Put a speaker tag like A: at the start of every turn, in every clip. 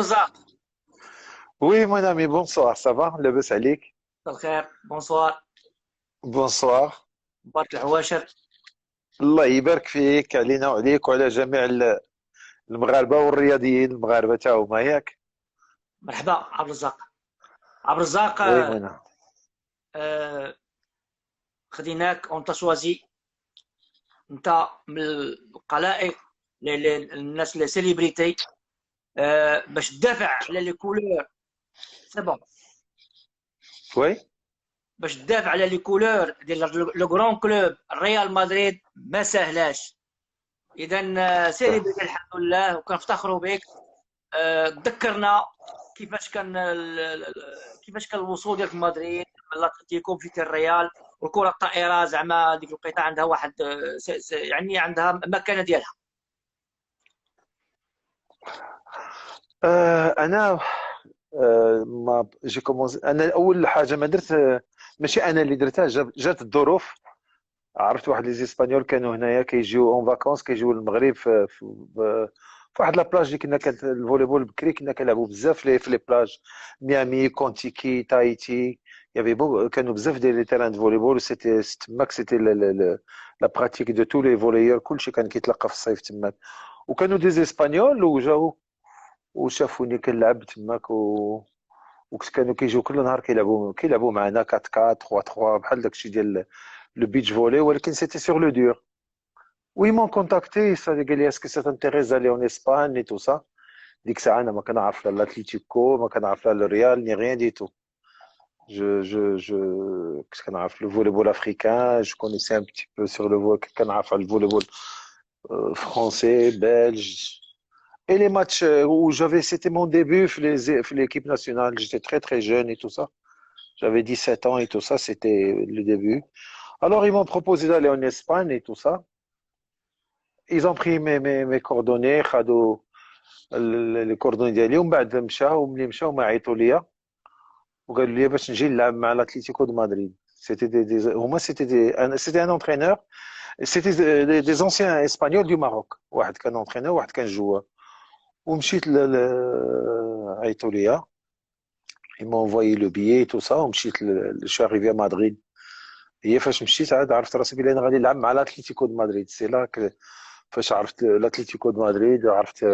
A: الرزاق.
B: Oui, mon ami, bonsoir, ça va? لاباس عليك؟
A: مساء الخير، بونسوار.
B: Bonsoir.
A: مبارك العواشر.
B: الله يبارك فيك علينا وعليك وعلى جميع المغاربة والرياضيين المغاربة تاعهم ياك؟
A: مرحبا عبد الرزاق. عبد الرزاق،
B: وي مونا.
A: آه، خديناك اونت شوازي. انت من القلائق، الناس اللي سيليبريتي، باش تدافع على لي كولور. سي بون.
B: وي.
A: باش تدافع على لي كولور ديال لو غران كلوب الريال مدريد ما سهلاش. اذا سيليبريتي الحمد لله وكنفتخروا بك. تذكرنا كيفاش كان الوصول ديالك لمدريد من الاتليتيكو، مشيتي الريال، والكره الطائره زعما ديك الوقيته عندها واحد يعني عندها مكانه ديالها.
B: انا ما جي كومونس، انا اول حاجه ما درت، ماشي انا اللي درتها، جات الظروف. عرفت واحد لي زيسبانيول كانوا هنايا كيجيو اون فاكونس، كيجيو للمغرب في واحد لابلاج اللي كنا كانت الفوليبول بكري، كنا كنلعبوا بزاف في لي بلاج، ميامي، كونتيكي، تايتي. يافي كانوا بزاف ديال لي تيران دو فوليبول، سيتي تماك، سيتي لا براتيك دو تو لي فوليور، كلشي كان كيتلقى في الصيف تماك. وكانوا دي زيسبانيول وجاو وشافوني كنلعب تماك وكنت كانوا كيجيو كل نهار كيلعبوا معنا 4 4 3 3 بحال داكشي ديال لو بيتش فولي، ولكن سيتي سور لو دور. وي مون كونتاكتي، قال لي اسكو سا تانتيريز الي اون اسبان اي تو سا. ديك الساعه انا ما كنعرف لا الاتليتيكو، ما كنعرف لا الريال ني ريان دي تو. جو كنت كنعرف لو فوليبول افريكان، جو كونيسي ان بتي بو سور لو فول، كنعرف على الفوليبول français, belge. Et les matchs où j'avais, c'était mon début في l'équipe nationale. J'étais très très jeune et tout ça. J'avais 17 ans et tout ça, c'était le début. Alors ils m'ont proposé d'aller en Espagne et tout ça. Ils ont pris mes coordonnées، خدوا les coordonnées ديالي، ومن بعد مشاو، ملي مشاو ما عيطوا ليا وقالوا لي باش نجي نلعب مع l'Atlético de Madrid. هما c'était un entraîneur. C'était des anciens espagnols du Maroc. واحد كان entraîneur وواحد كان joueur. ومشيت عيطوا ليا. Ils m'ont envoyé le billet et tout ça ومشيت je suis arrivé à Madrid. هي فاش مشيت عاد عرفت راسي بلي انا غادي نلعب مع l'Atlético de Madrid. سي لا فاش عرفت l'Atlético de Madrid، عرفت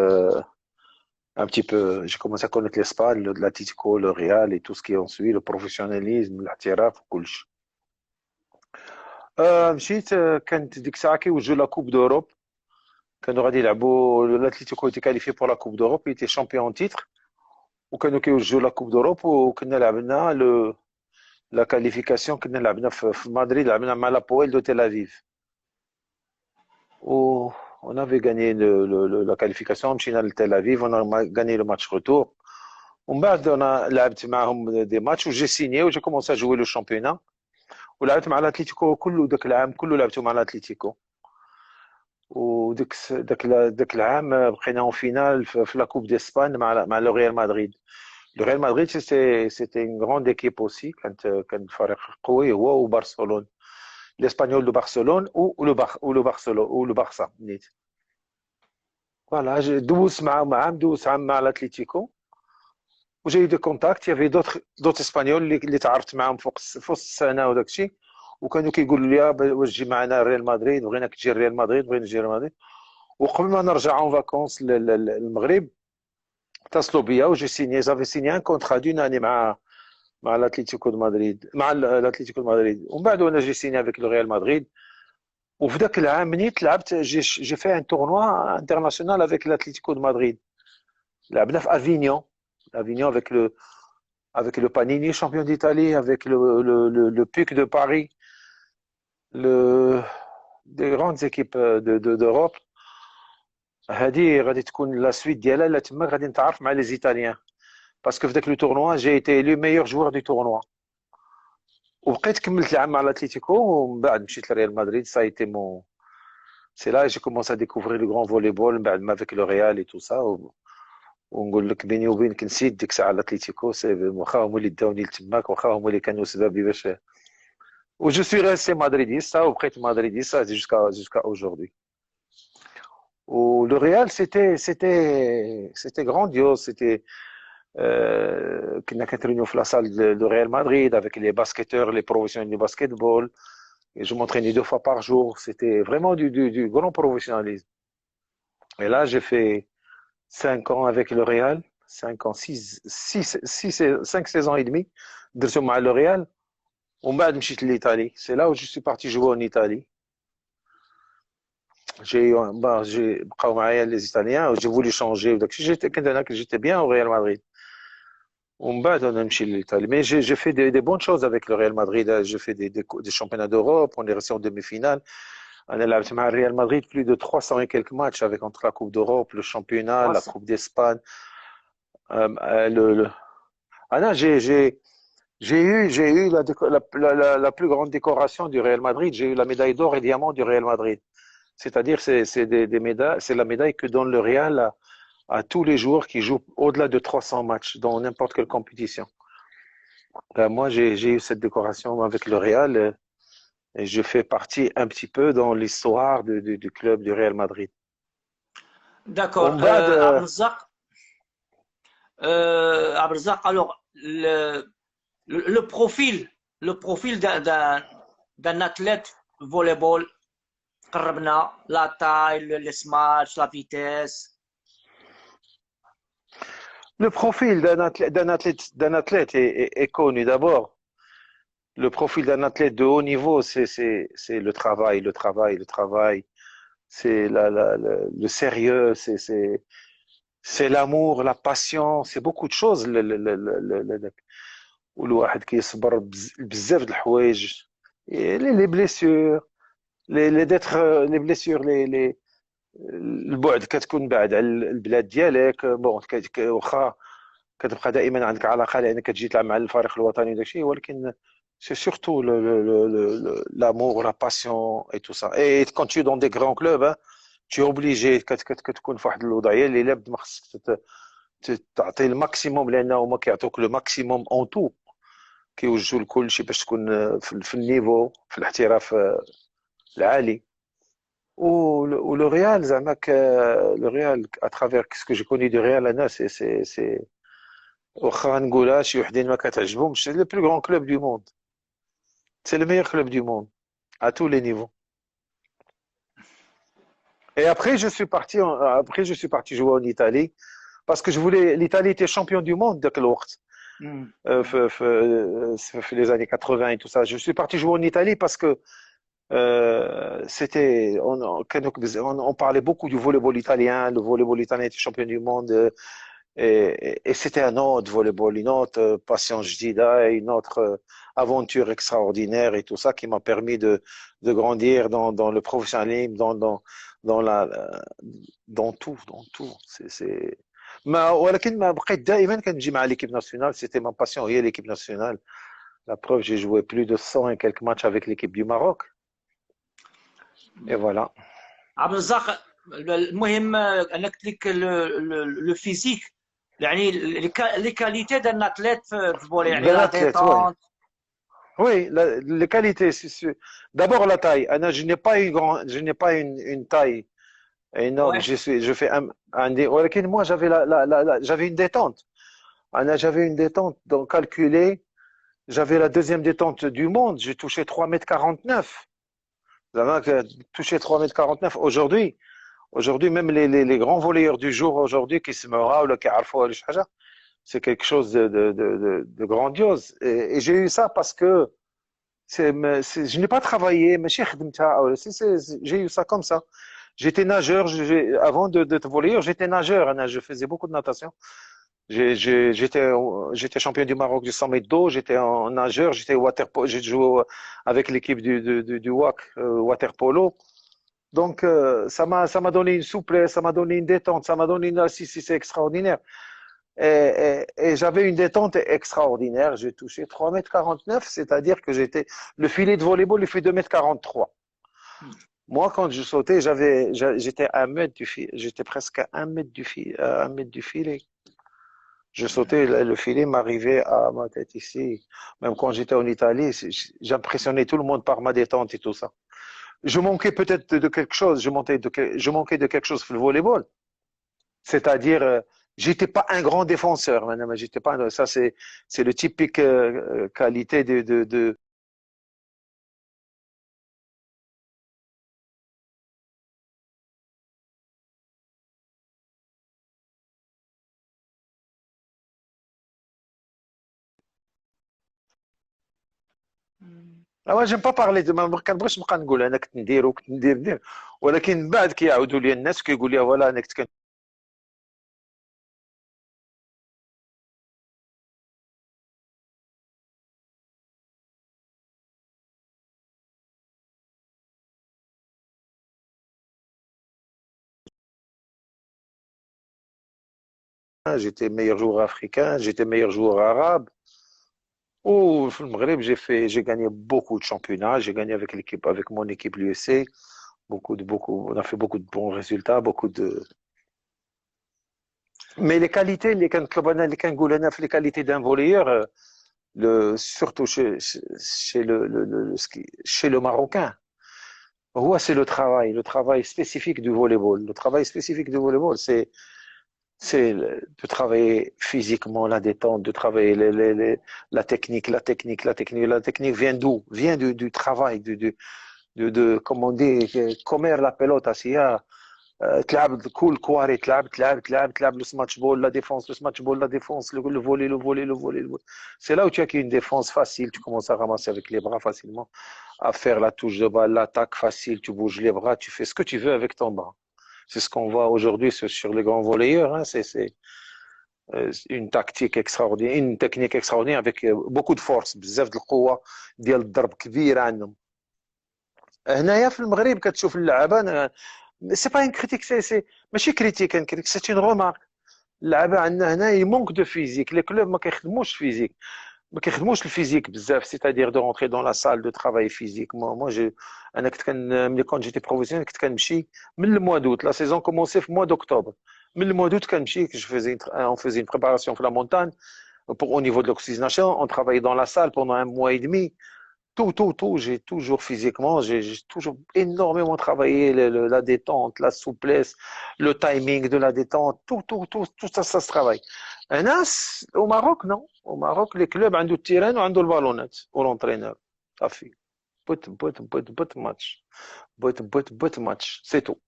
B: un petit peu. J'ai commencé à connaître l'Espagne, l'Atlético, le Real et tout ce qui ensuit, le professionnalisme, الاحتراف وكلشي. مشيت، كانت ديك الساعه كيوجدوا لا كوب دوروب، كانوا غادي يلعبوا l'Atlético était qualifié pour la coupe d'Europe, il était champion en titre. وكانوا كيوجدوا لا كوب دوروب، وكنا لعبنا لا كاليفيكاسيون، كنا لعبنا في مدريد، لعبنا مع لابويل دو تيل افيف. و on avait gagné la qualification. مشينا لتيل افيف، on a gagné le match retour. ومن بعد انا لعبت معهم دي ماتش وجي سيني وجي كومونسي جوي لو شامبيونا. ولعبت مع الاتليتيكو كله، داك العام كله لعبته مع الاتليتيكو. وداك العام بقينا اون فينال في لا كوب داسبان مع لو ريال مدريد. لو ريال مدريد سيتي اون غروند ايكيب اوسي، كان فريق قوي هو وبرشلونه، الاسبانيول دو برشلونه ولو بارسا نيت. فوالا دوزت معاهم عام، دوزت عام مع الاتليتيكو وجاي دي كونتاكت. يافي دوت اسبانيول اللي تعرفت معاهم فوق السنه وداك الشيء، وكانوا كيقولوا لي واش تجي معنا ريال مدريد، بغيناك تجي ريال مدريد، بغينا نجي ريال مدريد. وقبل ما نرجع اون فاكونس للمغرب اتصلوا بيا وجي سيني، جافي سيني ان كونترا دون اني مع الاتليتيكو دو مدريد، مع الاتليتيكو دو مدريد. ومن بعد انا جي سيني افيك لو ريال مدريد. وفي ذاك العام نيت لعبت، جي في ان تورنوا انترناسيونال افيك الاتليتيكو دو مدريد. لعبنا في افينيون، افينيون avec le Panini champion d'Italie, avec le PUC de Paris, des grandes équipes d'Europe. هذه غادي تكون لا سويت ديالها، لا تما غادي نتعرف مع لي زيتاليان، باسكو في ذاك لو تورنوا جي ايتي لو ميور جوور دو تورنوا. وبقيت كملت العام مع الاتليتيكو، ومن بعد مشيت لريال مدريد. سا ايتي مون، سي لا جي كومونسي ا ديكوفري لو غران فوليبول من بعد ما فيك لو ريال اي تو سا. ونقول لك بيني وبينك نسيت ديك الساعه الاتليتيكو، واخا هما اللي داوني لتماك، واخا هما اللي كانوا سببي باش. وجو سوي ريستي مادريديستا وبقيت مادريديستا جوسكا اوجوردي. Le Real, c'était grandiose. كنا كنترينيو في la salle de Real Madrid avec les basketteurs, les professionnels du basketball. Et je m'entraînais 2 fois par jour. C'était vraiment du grand professionnalisme. Et là, j'ai fait 5 ans avec le Real, 5 ans, 5 saisons et demie. درتهم مع le Real. ومن بعد مشيت l'Italie. C'est là où je suis parti jouer en Italie. J'ai بقاو معايا les Italiens. J'ai voulu changer. وداكشي j'étais bien au Real Madrid. ومن بعد انا نمشي l'Italie. Mais j'ai fait des bonnes choses avec le Real Madrid. J'ai fait des championnats d'Europe. On est resté en demi-finale. On a لعبت مع Real Madrid plus de 300 et quelques matchs avec entre la Coupe d'Europe, le championnat, la
A: 300.
B: Coupe d'Espagne. Ah non, j'ai eu la plus grande décoration du Real Madrid. J'ai eu la médaille d'or et diamant du Real Madrid. C'est-à-dire, c'est des médailles, c'est la médaille que donne le Real à tous les joueurs qui jouent au-delà de 300 matchs dans n'importe quelle compétition. Moi, j'ai eu cette décoration avec le Real et je fais partie un petit peu dans l'histoire du club du Real Madrid.
A: D'accord.
B: ومن بعد
A: Abdelrazak, alors, le profil d'un athlète volleyball, قربنا la taille, le smash, la vitesse.
B: le profil d'un athlète est connu d'abord. Le profil d'un athlète de haut niveau, c'est le travail, le travail, le travail. C'est le sérieux, c'est l'amour, la passion, c'est beaucoup de choses. والواحد كيصبر بزاف د الحوايج. les blessures, les blessures, البعد كتكون بعد على البلاد ديالك. بون واخا كتبقى دائما عندك علاقه لانك كتجي تلعب مع الفريق الوطني وداك الشيء، ولكن c'est surtout l'amour, la passion et tout ça. Et quand tu es dans des grands clubs, hein, tu es obligé كتكون في واحد الوضعيه اللي لابد ما خصك تعطي الماكسيموم، لانه هما كيعطوك لو ماكسيموم اون تو، كيوجهوا لكل شيء باش تكون في النيفو، في الاحتراف العالي. ou le Real, زعما le Real à travers ce que j'ai connu du Real انا c'est واخا نقولها شي وحدين ما كتعجبهمش، c'est le plus grand club du monde, c'est le meilleur club du monde à tous les niveaux. Et après je suis parti jouer en Italie parce que l'Italie était champion du monde داك الوقت. في les années 80 et tout ça. Je suis parti jouer en Italie parce que on parlait beaucoup du volleyball italien. Le volleyball italien était champion du monde. Et c'était un autre volleyball, une autre passion جديدة, une autre aventure extraordinaire et tout ça qui m'a permis de grandir dans le professionnalisme, dans tout. ولكن ما بقيت دائما كنجي مع l'équipe nationale. C'était ma passion, هي l'équipe nationale. La preuve, j'ai joué plus de 100 et quelques matchs avec l'équipe du Maroc. Et voilà.
A: Abdelrazak, المهم انا قلت لك لو فيزيك، يعني لي كاليتي d'un athlète في الفولي، يعني لا ديتونت.
B: Oui, les qualités, d'abord la taille. Anna, je n'ai pas une taille énorme.
A: Ouais.
B: Je fais ولكن moi j'avais une détente. Anna, j'avais une détente donc calculée. J'avais la deuxième détente du monde. J'ai touché 3,49 m. Touché 3,49 m. Aujourd'hui, même les grands volleyeurs du jour aujourd'hui qui se meurent ou qui عرفوا ولا شي حاجة, c'est quelque chose de grandiose. Et j'ai eu ça parce que je n'ai pas travaillé, mais j'ai eu ça comme ça. J'étais nageur, avant d'être volleyeur, j'étais nageur. Je faisais beaucoup de natation. J'étais champion du Maroc du 100 mètres d'eau, j'étais en nageur, j'étais water, j'ai joué avec l'équipe du WAC, water polo. Donc, ça m'a donné une souplesse, ça m'a donné une détente, ça m'a donné une assise, c'est extraordinaire. Et j'avais une détente extraordinaire. J'ai touché 3,49 m, c'est-à-dire que le filet de volleyball, il fait 2,43 m. Moi, quand je sautais, j'étais à 1 mètre du filet, j'étais presque à 1 mètre du filet. Je sautais, le filet m'arrivait à ma tête ici. Même quand j'étais en Italie, j'impressionnais tout le monde par ma détente et tout ça. Je manquais peut-être de quelque chose, je manquais de quelque chose pour le volleyball. C'est-à-dire, j'étais pas un grand défenseur, madame, j'étais pas, ça c'est le typique qualité de. j'aime pas parler de ما كنبغيش نبقى نقول انا كنت ندير وكنت ندير ولكن من بعد كيعاودوا لي الناس كيقول لي فوالا انا كنت j'étais meilleur joueur africain, j'étais meilleur joueur arabe. Au Maghreb, j'ai gagné beaucoup de championnats. J'ai gagné avec l'équipe, avec mon équipe l'USC. On a fait beaucoup de bons résultats, beaucoup de. Mais les qualités, les qualités d'un volleyeur, surtout chez le Marocain. Ouais, c'est le travail spécifique du volleyball. Le travail spécifique du volleyball, c'est de travailler physiquement la détente, de travailler la technique, la technique, la technique. La technique vient d'où? Vient du travail, comme on dit, comer la pelota. تلعب كل كواري تلعب le smash ball, la défense, le smash ball, la défense, le volley, le volley, le volley, le volley. C'est là où tu as une défense facile, tu commences à ramasser avec les bras facilement, à faire la touche de balle, l'attaque facile, tu bouges les bras, tu fais ce que tu veux avec ton bras. C'est ce qu'on voit aujourd'hui sur les grands volleyeurs, hein. C'est une tactique extraordinaire, une technique extraordinaire avec beaucoup de force, بزاف د القوة ديال الضرب كبيرة عندهم. هنايا في المغرب كتشوف اللعابة c'est pas une critique, ماشي critique, c'est une remarque. اللعابة عندنا هنا il manque de physique. Les clubs ما كيخدموش physique. ما كيخدموش الفيزيك بزاف, c'est-à-dire de rentrer dans la salle de travail physique. انا ملي كنت جيتي بروفيسيونيل كنت كنمشي من الموا دوت. La saison commençait في mois d'octobre. من الموا دوت كنمشي, on faisait une préparation pour la montagne au niveau de l'oxygénation. On travaillait dans la salle pendant un mois et demi. Tout. J'ai toujours physiquement, j'ai toujours énormément travaillé la détente, la souplesse, le timing de la détente, tout ça se travaille. Au Maroc, non. Au Maroc, les clubs ont du terrain ou ont le ballonnette ou l'entraîneur. Ça fait but match, c'est tout.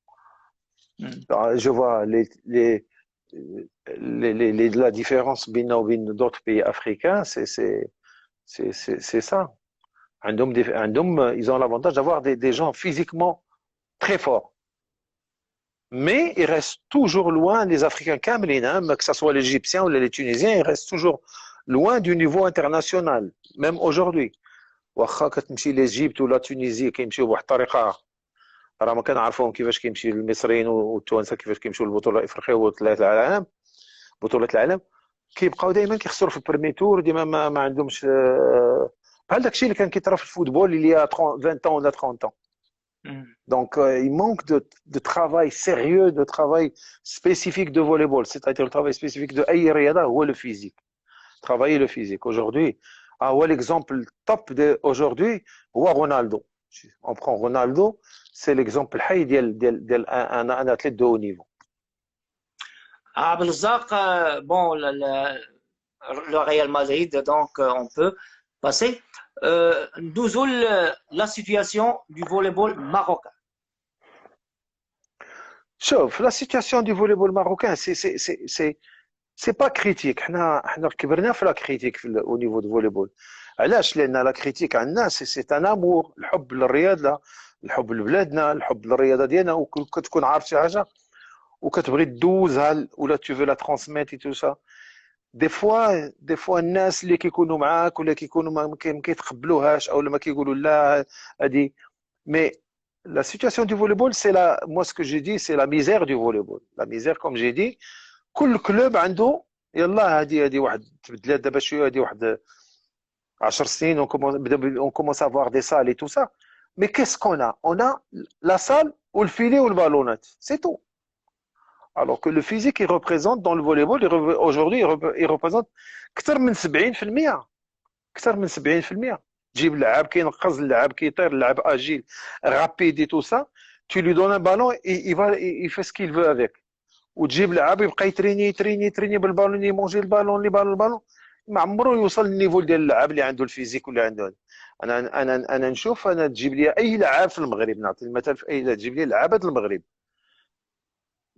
B: Je vois la différence d'autres pays africains, c'est ça. Ils ont l'avantage d'avoir des gens physiquement très forts. Mais ils restent toujours loin, les Africains kamlin, que ce soit les Égyptiens ou les Tunisiens, ils restent toujours loin du niveau international, même aujourd'hui. واخا كتمشي لإيجيبت ولا تونيزي كيمشيو بواحد الطريقة راه ما كنعرفوهم كيفاش كيمشي المصريين والتوانسه كيفاش كيمشيو للبطولة الإفريقية بطولة العالم كيبقاو دائما كيخسروا في البريمي تور ديما ما عندهمش بحال داكشي اللي كان كيطرا في الفوتبول اللي 20 ans ولا 30 ans. Donc il manque de travail sérieux, de travail spécifique de volleyball, c'est-à-dire le travail spécifique de اي رياضة هو le physique. Travailler le physique. Aujourd'hui, l'exemple top d'aujourd'hui هو Ronaldo. On prend Ronaldo, c'est l'exemple الحي ديال un athlète de haut niveau.
A: Abdelzak, bon, le Real Madrid, donc on peut passer. Nous la situation du volleyball marocain.
B: شوف, la situation du volleyball marocain, c'est pas critique. حنا كبرنا في la critique au niveau du volleyball. علاش؟ لأن la critique عندنا c'est un amour, الحب للرياضة, الحب لبلادنا, الحب للرياضة ديالنا, وكتكون عارف شي حاجة وكتبغي تدوزها ولا tu veux la transmettre et tout ça. Des fois الناس اللي كيكونوا معاك ولا كيكونوا ما كيتقبلوهاش او ما كيقولوا لا هذه. Mais la situation du volleyball, moi ce que j'ai dit, c'est la misère du volleyball. La misère, comme j'ai dit, كل كلوب عنده يلا هذه واحد تبدلات دابا شويه, هذه واحد 10 سنين on commence à avoir des salles et tout ça. Mais qu'est-ce qu'on a? On a la salle ou le filet ou le ballonnette, c'est tout. Alors que le physique, il représente dans le volleyball, aujourd'hui, il représente كثر من 70%. كثر من 70%. تجيب اللعاب كينقز اللعاب كيطير اللعاب اجيل رابيد et tout ça tu lui donnes un ballon et il fait ce qu'il veut avec وتجيب لعاب يبقى يتريني بالبالون يمونجي البالون ما عمره يوصل للنيفو ديال اللعاب اللي عنده الفيزيك ولا عنده هذا. انا نشوف انا تجيب لي اي لعاب في المغرب نعطي المثال في اي تجيب لي لعابه المغرب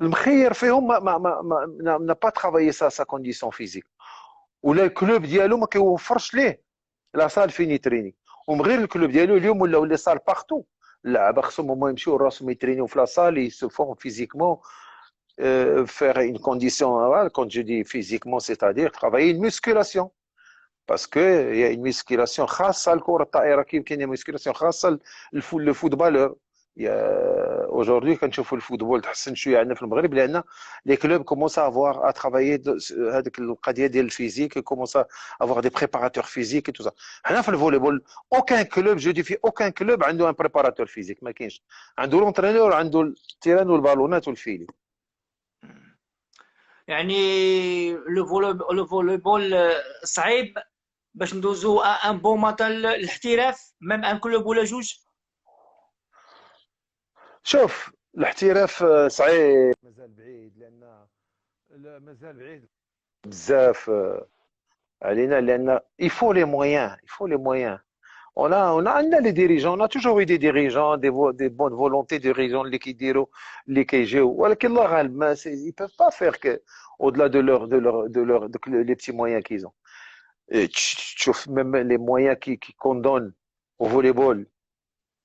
B: المخير فيهم ما با ترافايي سا كونديسيون فيزيك ولا الكلوب ديالو ما كيوفرش ليه لا صال فين يتريني ومن غير الكلوب ديالو اليوم ولاو لي صال بارتو اللعابه خصهم هما يمشيو راسهم يترينيو في لا صال يسو فيزيكمون faire une condition, quand je dis physiquement, c'est-à-dire travailler une musculation. Parce qu'il y a une musculation خاصة الكرة الطائرة كيف كاين musculation خاصة الفوتبالور. Aujourd'hui كنشوفوا الفوتبول تحسن شوية عندنا في المغرب لأن les clubs commencent à avoir à travailler هذيك القضية ديال الفيزيك commencent à avoir des préparateurs physiques et tout ça. حنا في الفوليبول aucun club je dis aucun club عنده un préparateur physique ما كاينش. عنده l'entraîneur عنده التيران والبالونات والفيلي.
A: يعني لو فوليبول صعيب باش ندوزو ان بون ماتان الاحتراف ميم ان كلوب ولا جوج.
B: شوف الاحتراف صعيب مازال بعيد لان مازال بعيد بزاف علينا لان il faut les moyens on a les dirigeants on a toujours eu des dirigeants des bonnes volontés de dirigeants اللي كيديروا اللي كيجيو ولكن الله غالب ما ils peuvent pas faire que au-delà de les petits moyens qu'ils ont. تشوف même les moyens qu'on donne au volleyball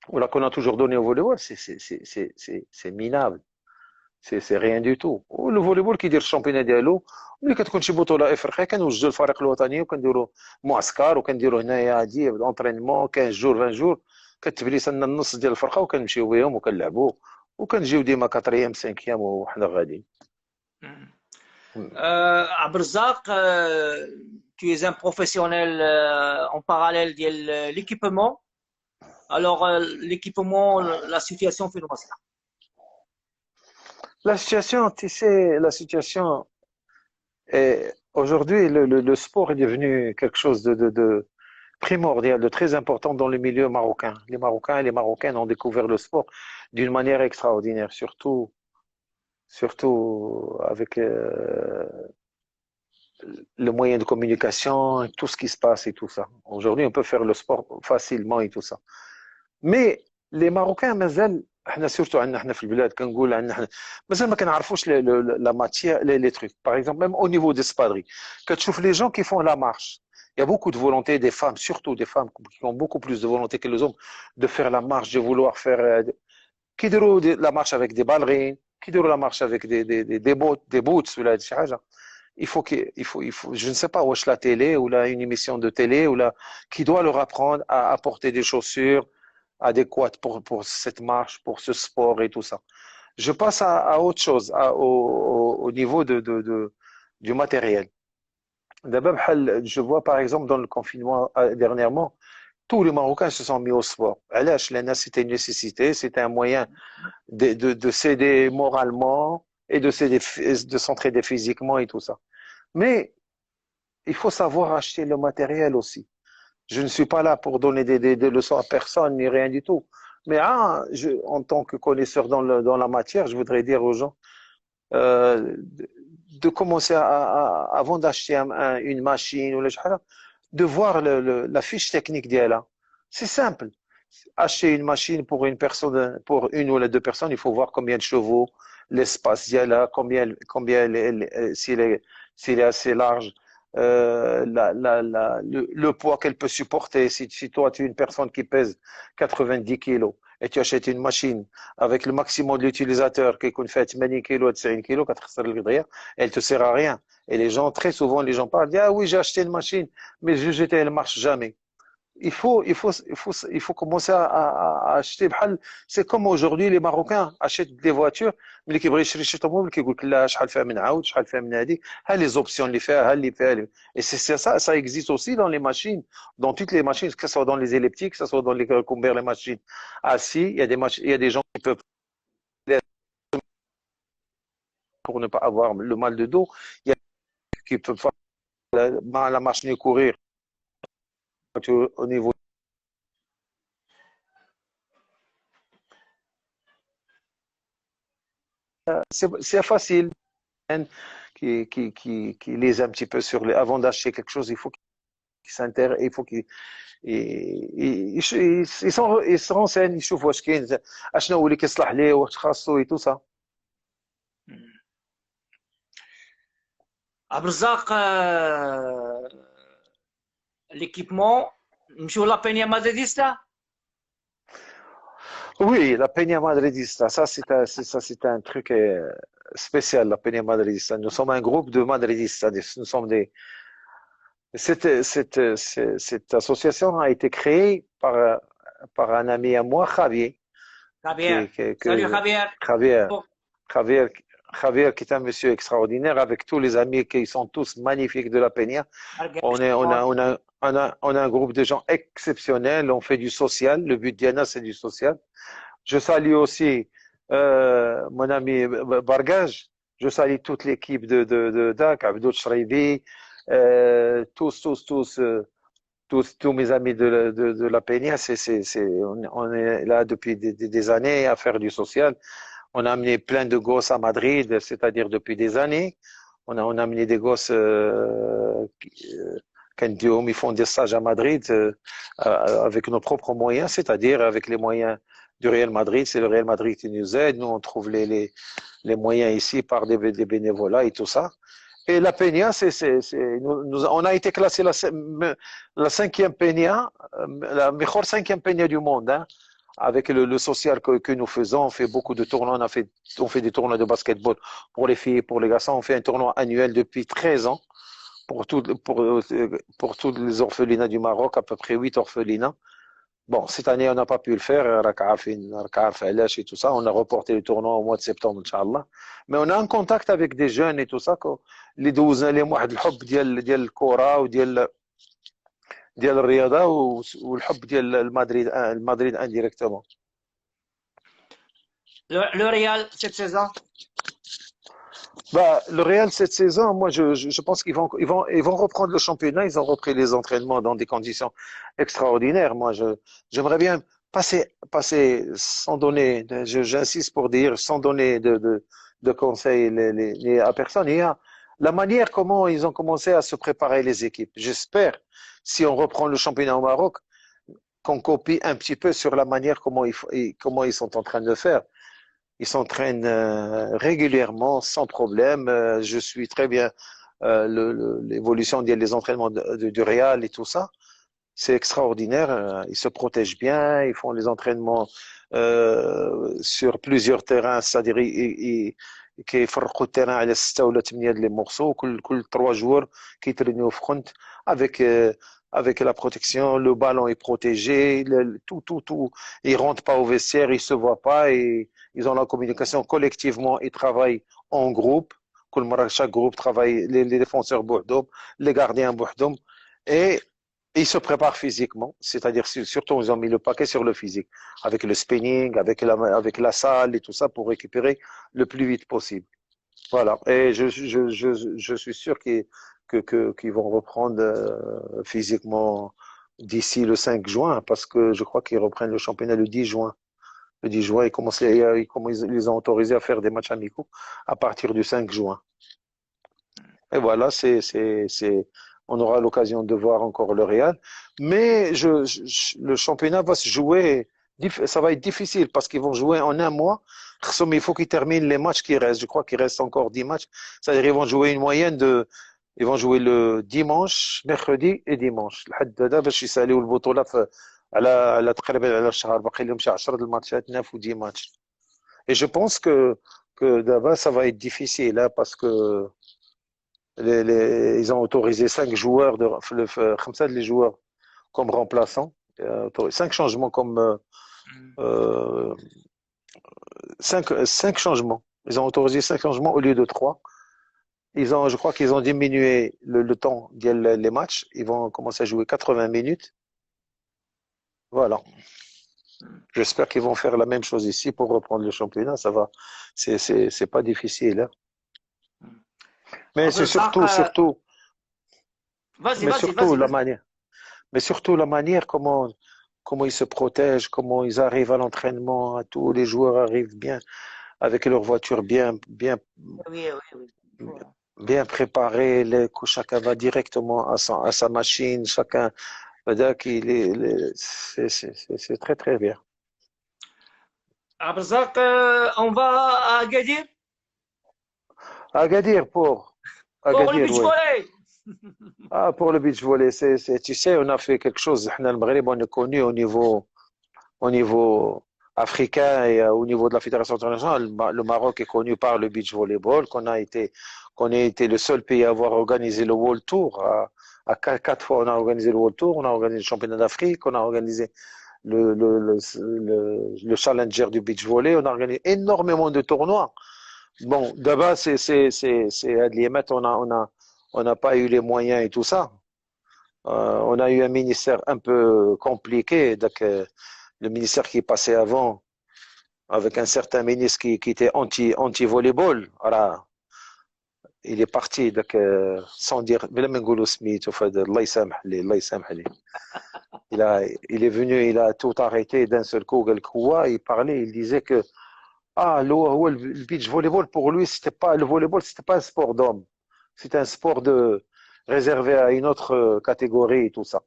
B: ou là qu'on a toujours donné au volleyball c'est minable. سي ريان دو تو والفوليبول كيدير الشامبيونات ديالو ملي كتكون شي بطوله افريقيه كنوجدوا الفريق الوطني وكنديروا معسكر وكنديروا هنايا عادي اونترينمون 15 جور 20 جور كتبليس لنا النص ديال الفرقه وكنمشيو بهم وكنلعبوا وكنجيو ديما 4 5 وحنا غاديين.
A: عبد الرزاق tu es un professionnel en parallèle ديال l'équipement. Alors l'équipement la situation فين واصله؟
B: La situation, tu sais, la situation est aujourd'hui, le sport est devenu quelque chose de primordial, de très important dans le milieu marocain. Les Marocains et les Marocaines ont découvert le sport d'une manière extraordinaire, surtout avec le moyen de communication, tout ce qui se passe et tout ça. Aujourd'hui, on peut faire le sport facilement et tout ça. Mais les Marocains, مازال احنا سورتو عندنا احنا في البلاد كنقول عندنا احنا مازال ما كنعرفوش لا ماتيير لي تروك باغ اكزومبل ميم او نيفو دي سبادري كتشوف لي جون كي فون لا مارش il y a beaucoup de volonté des femmes surtout des femmes qui ont beaucoup plus de volonté que les hommes de faire la marche de vouloir faire كيديروا la marche avec des ballerines كيديروا la marche avec des boots ولا شي حاجه il faut je ne sais pas واش la télé ou là une émission de télé ou là qui doit leur apprendre à apporter des chaussures adéquate pour cette marche, pour ce sport et tout ça. Je passe à autre chose, au niveau du matériel. D'abord, je vois par exemple dans le confinement dernièrement, tous les Marocains se sont mis au sport. C'était une nécessité, c'était un moyen de s'aider moralement et de s'entraider physiquement et tout ça. Mais il faut savoir acheter le matériel aussi. Je ne suis pas là pour donner des leçons à personne, ni rien du tout. Mais en tant que connaisseur dans la matière, je voudrais dire aux gens de commencer avant d'acheter une machine ou de voir la fiche technique d'elle. C'est simple. Acheter une machine pour une personne, pour une ou les deux personnes, il faut voir combien de chevaux, l'espace d'elle, s'il est assez large. Le poids qu'elle peut supporter. Si toi, tu es une personne qui pèse 90 kilos et tu achètes une machine avec le maximum de l'utilisateur qui fait 80 kilos, 90 kilos, elle te sert à rien. Et les gens, très souvent, les gens parlent, ah oui, j'ai acheté une machine, mais elle ne marche jamais. Il faut commencer à acheter. C'est comme aujourd'hui, les Marocains achètent des voitures, mais qui brillent chez automobile, qui goûtent là, شحال فيها من عاود, شحال فيها من هذه, les options اللي فيها, et c'est ça, ça existe aussi dans les machines, dans toutes les machines, que ce soit dans les elliptiques, que ce soit dans les combien les machines assis, il y a des gens qui peuvent pour ne pas avoir le mal de dos, il y a qui peuvent faire la machine courir au niveau c'est facile. Qui lise un petit peu sur les, avant d'acheter quelque chose, il faut qu'ils s'intéressent, il faut qu'ils ils se renseignent, يشوفوا واش كاين اشنو هو اللي كيصلح ليه واش خاصو et tout ça.
A: عبد الرزاق l'équipement نمشيو لا بينيا مادريديستا.
B: Oui, la Peña Madridista, c'est un truc spécial, la Peña Madridista. Nous sommes un groupe de Madridistas. Nous sommes cette association a été créée par un ami à moi, Javier,
A: Javier, salut Javier.
B: Javier, Javier, Javier, qui est un monsieur extraordinaire, avec tous les amis qui sont tous magnifiques de la Peña. On a un groupe de gens exceptionnels. On fait du social. Le but d'Iana, c'est du social. Je salue aussi mon ami Bargage. Je salue toute l'équipe de DAC, Abdou Chreibi, tous mes amis de la Peña. On est là depuis des années à faire du social. On a amené plein de gosses à Madrid, c'est-à-dire depuis des années. On a amené des gosses ils font des stages à Madrid avec nos propres moyens, c'est-à-dire avec les moyens du Real Madrid. C'est le Real Madrid qui nous aide. Nous, on trouve les moyens ici par des bénévolats et tout ça. Et la Peña, on a été classé la cinquième Peña, la meilleure cinquième Peña du monde, hein, avec le social que nous faisons. On fait beaucoup de tournois. On fait des tournois de basketball pour les filles et pour les garçons. On fait un tournoi annuel depuis 13 ans. Pour toutes les orphelinats du Maroc, à peu près 8 orphelinats. Bon, cette année, on n'a pas pu le faire, et tout ça. On a reporté le tournoi au mois de septembre, Inch'Allah. Mais on a un contact avec des jeunes et tout ça, les 12 ans, les mois de l'hub ديال الكورة وديال الرياضة والحب ديال المدريد indirectement.
A: Le Real cette saison.
B: Bah, le Real cette saison, moi je pense qu'ils vont reprendre le championnat. Ils ont repris les entraînements dans des conditions extraordinaires. Moi, j'aimerais bien passer sans donner, j'insiste pour dire, sans donner de conseils à personne. Il y a la manière comment ils ont commencé à se préparer les équipes. J'espère, si on reprend le championnat au Maroc, qu'on copie un petit peu sur la manière comment ils sont en train de faire. Ils s'entraînent régulièrement, sans problème. Je suis très bien l'évolution des entraînements du Real et tout ça. C'est extraordinaire. Ils se protègent bien. Ils font les entraînements sur plusieurs terrains. C'est-à-dire, كيفرقوا التيران على 6 ولا 8 les morceaux. كل 3 joueurs كيترينيو في خنت avec la protection, le ballon est protégé, tout. Ils rentrent pas au vestiaire, ils se voient pas et ils ont la communication collectivement, ils travaillent en groupe. Chaque groupe travaille, les défenseurs بوحدهم, les gardiens بوحدهم et ils se préparent physiquement. C'est-à-dire, surtout, ils ont mis le paquet sur le physique, avec le spinning, avec la salle et tout ça pour récupérer le plus vite possible. Voilà. Et je suis sûr qu'ils vont reprendre physiquement d'ici le 5 juin, parce que je crois qu'ils reprennent le championnat le 10 juin. Le 10 juin, ils les ont autorisés à faire des matchs amicaux à partir du 5 juin. Et voilà, on aura l'occasion de voir encore le Real. Mais le championnat va se jouer, ça va être difficile parce qu'ils vont jouer en un mois. Il faut qu'ils terminent les matchs qui restent. Je crois qu'il reste encore 10 matchs. C'est-à-dire qu'ils vont jouer une moyenne ils vont jouer le dimanche, mercredi et dimanche. لحد دابا باش يساليو البطولة على تقريبا على الشهر باقي لهم شي 10 الماتشات 9 ou 10 matchs. Et je pense que d'abord ça va être difficile hein, parce que ils ont autorisé 5 joueurs, 5 les joueurs comme remplaçants, 5 changements comme 5 changements. Ils ont autorisé 5 changements au lieu de 3. Je crois qu'ils ont diminué le temps des matchs. Ils vont commencer à jouer 80 minutes. Voilà. J'espère qu'ils vont faire la même chose ici pour reprendre le championnat. Ça va. C'est pas difficile. Hein. Mais c'est surtout la manière. Mais surtout la manière comment ils se protègent, comment ils arrivent à l'entraînement, tous les joueurs arrivent bien. avec leur voiture
A: Oui, oui, oui. Voilà.
B: bien préparée, chacun va directement à sa machine, chacun, c'est très très bien.
A: Abrzak, on va à Agadir
B: Agadir
A: pour le
B: Agadir,
A: beach
B: oui.
A: volley.
B: Ah, pour le beach volley, tu sais, on a fait quelque chose. Nous, le Maghreb, on est connu au niveau africain et au niveau de la Fédération internationale. Le Maroc est connu par le beach volleyball, qu'on a été le seul pays à avoir organisé le World Tour. Quatre fois, on a organisé le World Tour, on a organisé le championnat d'Afrique, on a organisé le Challenger du beach volley, on a organisé énormément de tournois. Bon, d'abord, c'est à Liemet, on n'a pas eu les moyens et tout ça. On a eu un ministère un peu compliqué, donc le ministère qui est passé avant, avec un certain ministre qui était anti-volleyball. Voilà, il est parti, donc, sans dire, بلا ما نقولوا سميتو فهذا الله يسامح لي الله يسامح لي. Il est venu, il a tout arrêté d'un seul coup. Il parlait, il disait que le beach volleyball pour lui, c'était pas le volleyball, c'était pas un sport d'homme, c'était un sport réservé à une autre catégorie et tout ça.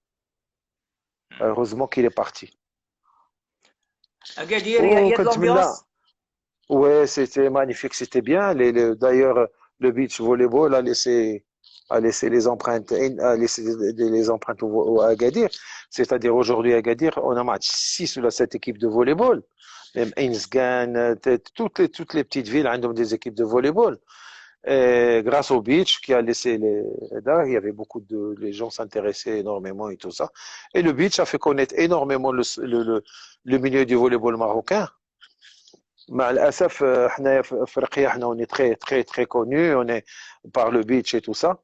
B: Heureusement qu'il est parti.
A: Agadir, il
B: Oh,
A: y a de
B: quand là,
A: l'ambiance.
B: ouais, c'était magnifique, c'était bien. D'ailleurs, le beach volleyball a laissé les empreintes, les empreintes à Agadir. C'est-à-dire aujourd'hui à Agadir, on a match 6 ou 7 équipes de volleyball. Même Einsgan, toutes les petites villes ont des équipes de volleyball. Et grâce au beach qui a laissé là, il y avait beaucoup les gens s'intéressaient énormément et tout ça. Et le beach a fait connaître énormément le milieu du volleyball marocain. مع الأسف حنايا في أفريقيا حنا on est très très très connu, on est par le beach et tout ça.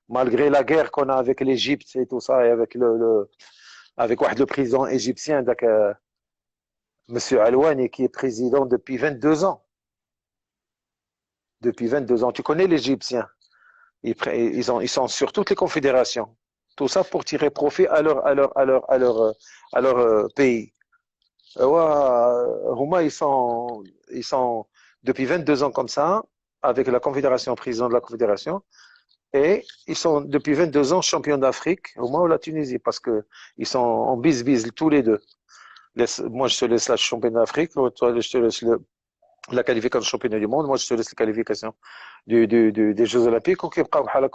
B: Malgré la guerre qu'on a avec l'Égypte et tout ça et avec avec le président égyptien monsieur Alouani qui est président depuis 22 ans. Depuis 22 ans, tu connais l'Égyptien. Ils sont sur toutes les confédérations. Tout ça pour tirer profit à leur pays. Houma, ils sont depuis 22 ans comme ça, avec la confédération, président de la confédération, et ils sont depuis 22 ans champions d'Afrique, au moins ou la Tunisie, parce que ils sont en bis-bis tous les deux. Moi, je te laisse la championnat d'Afrique, toi, je te laisse la qualification du championnat du monde, moi, je te laisse la qualification des Jeux Olympiques,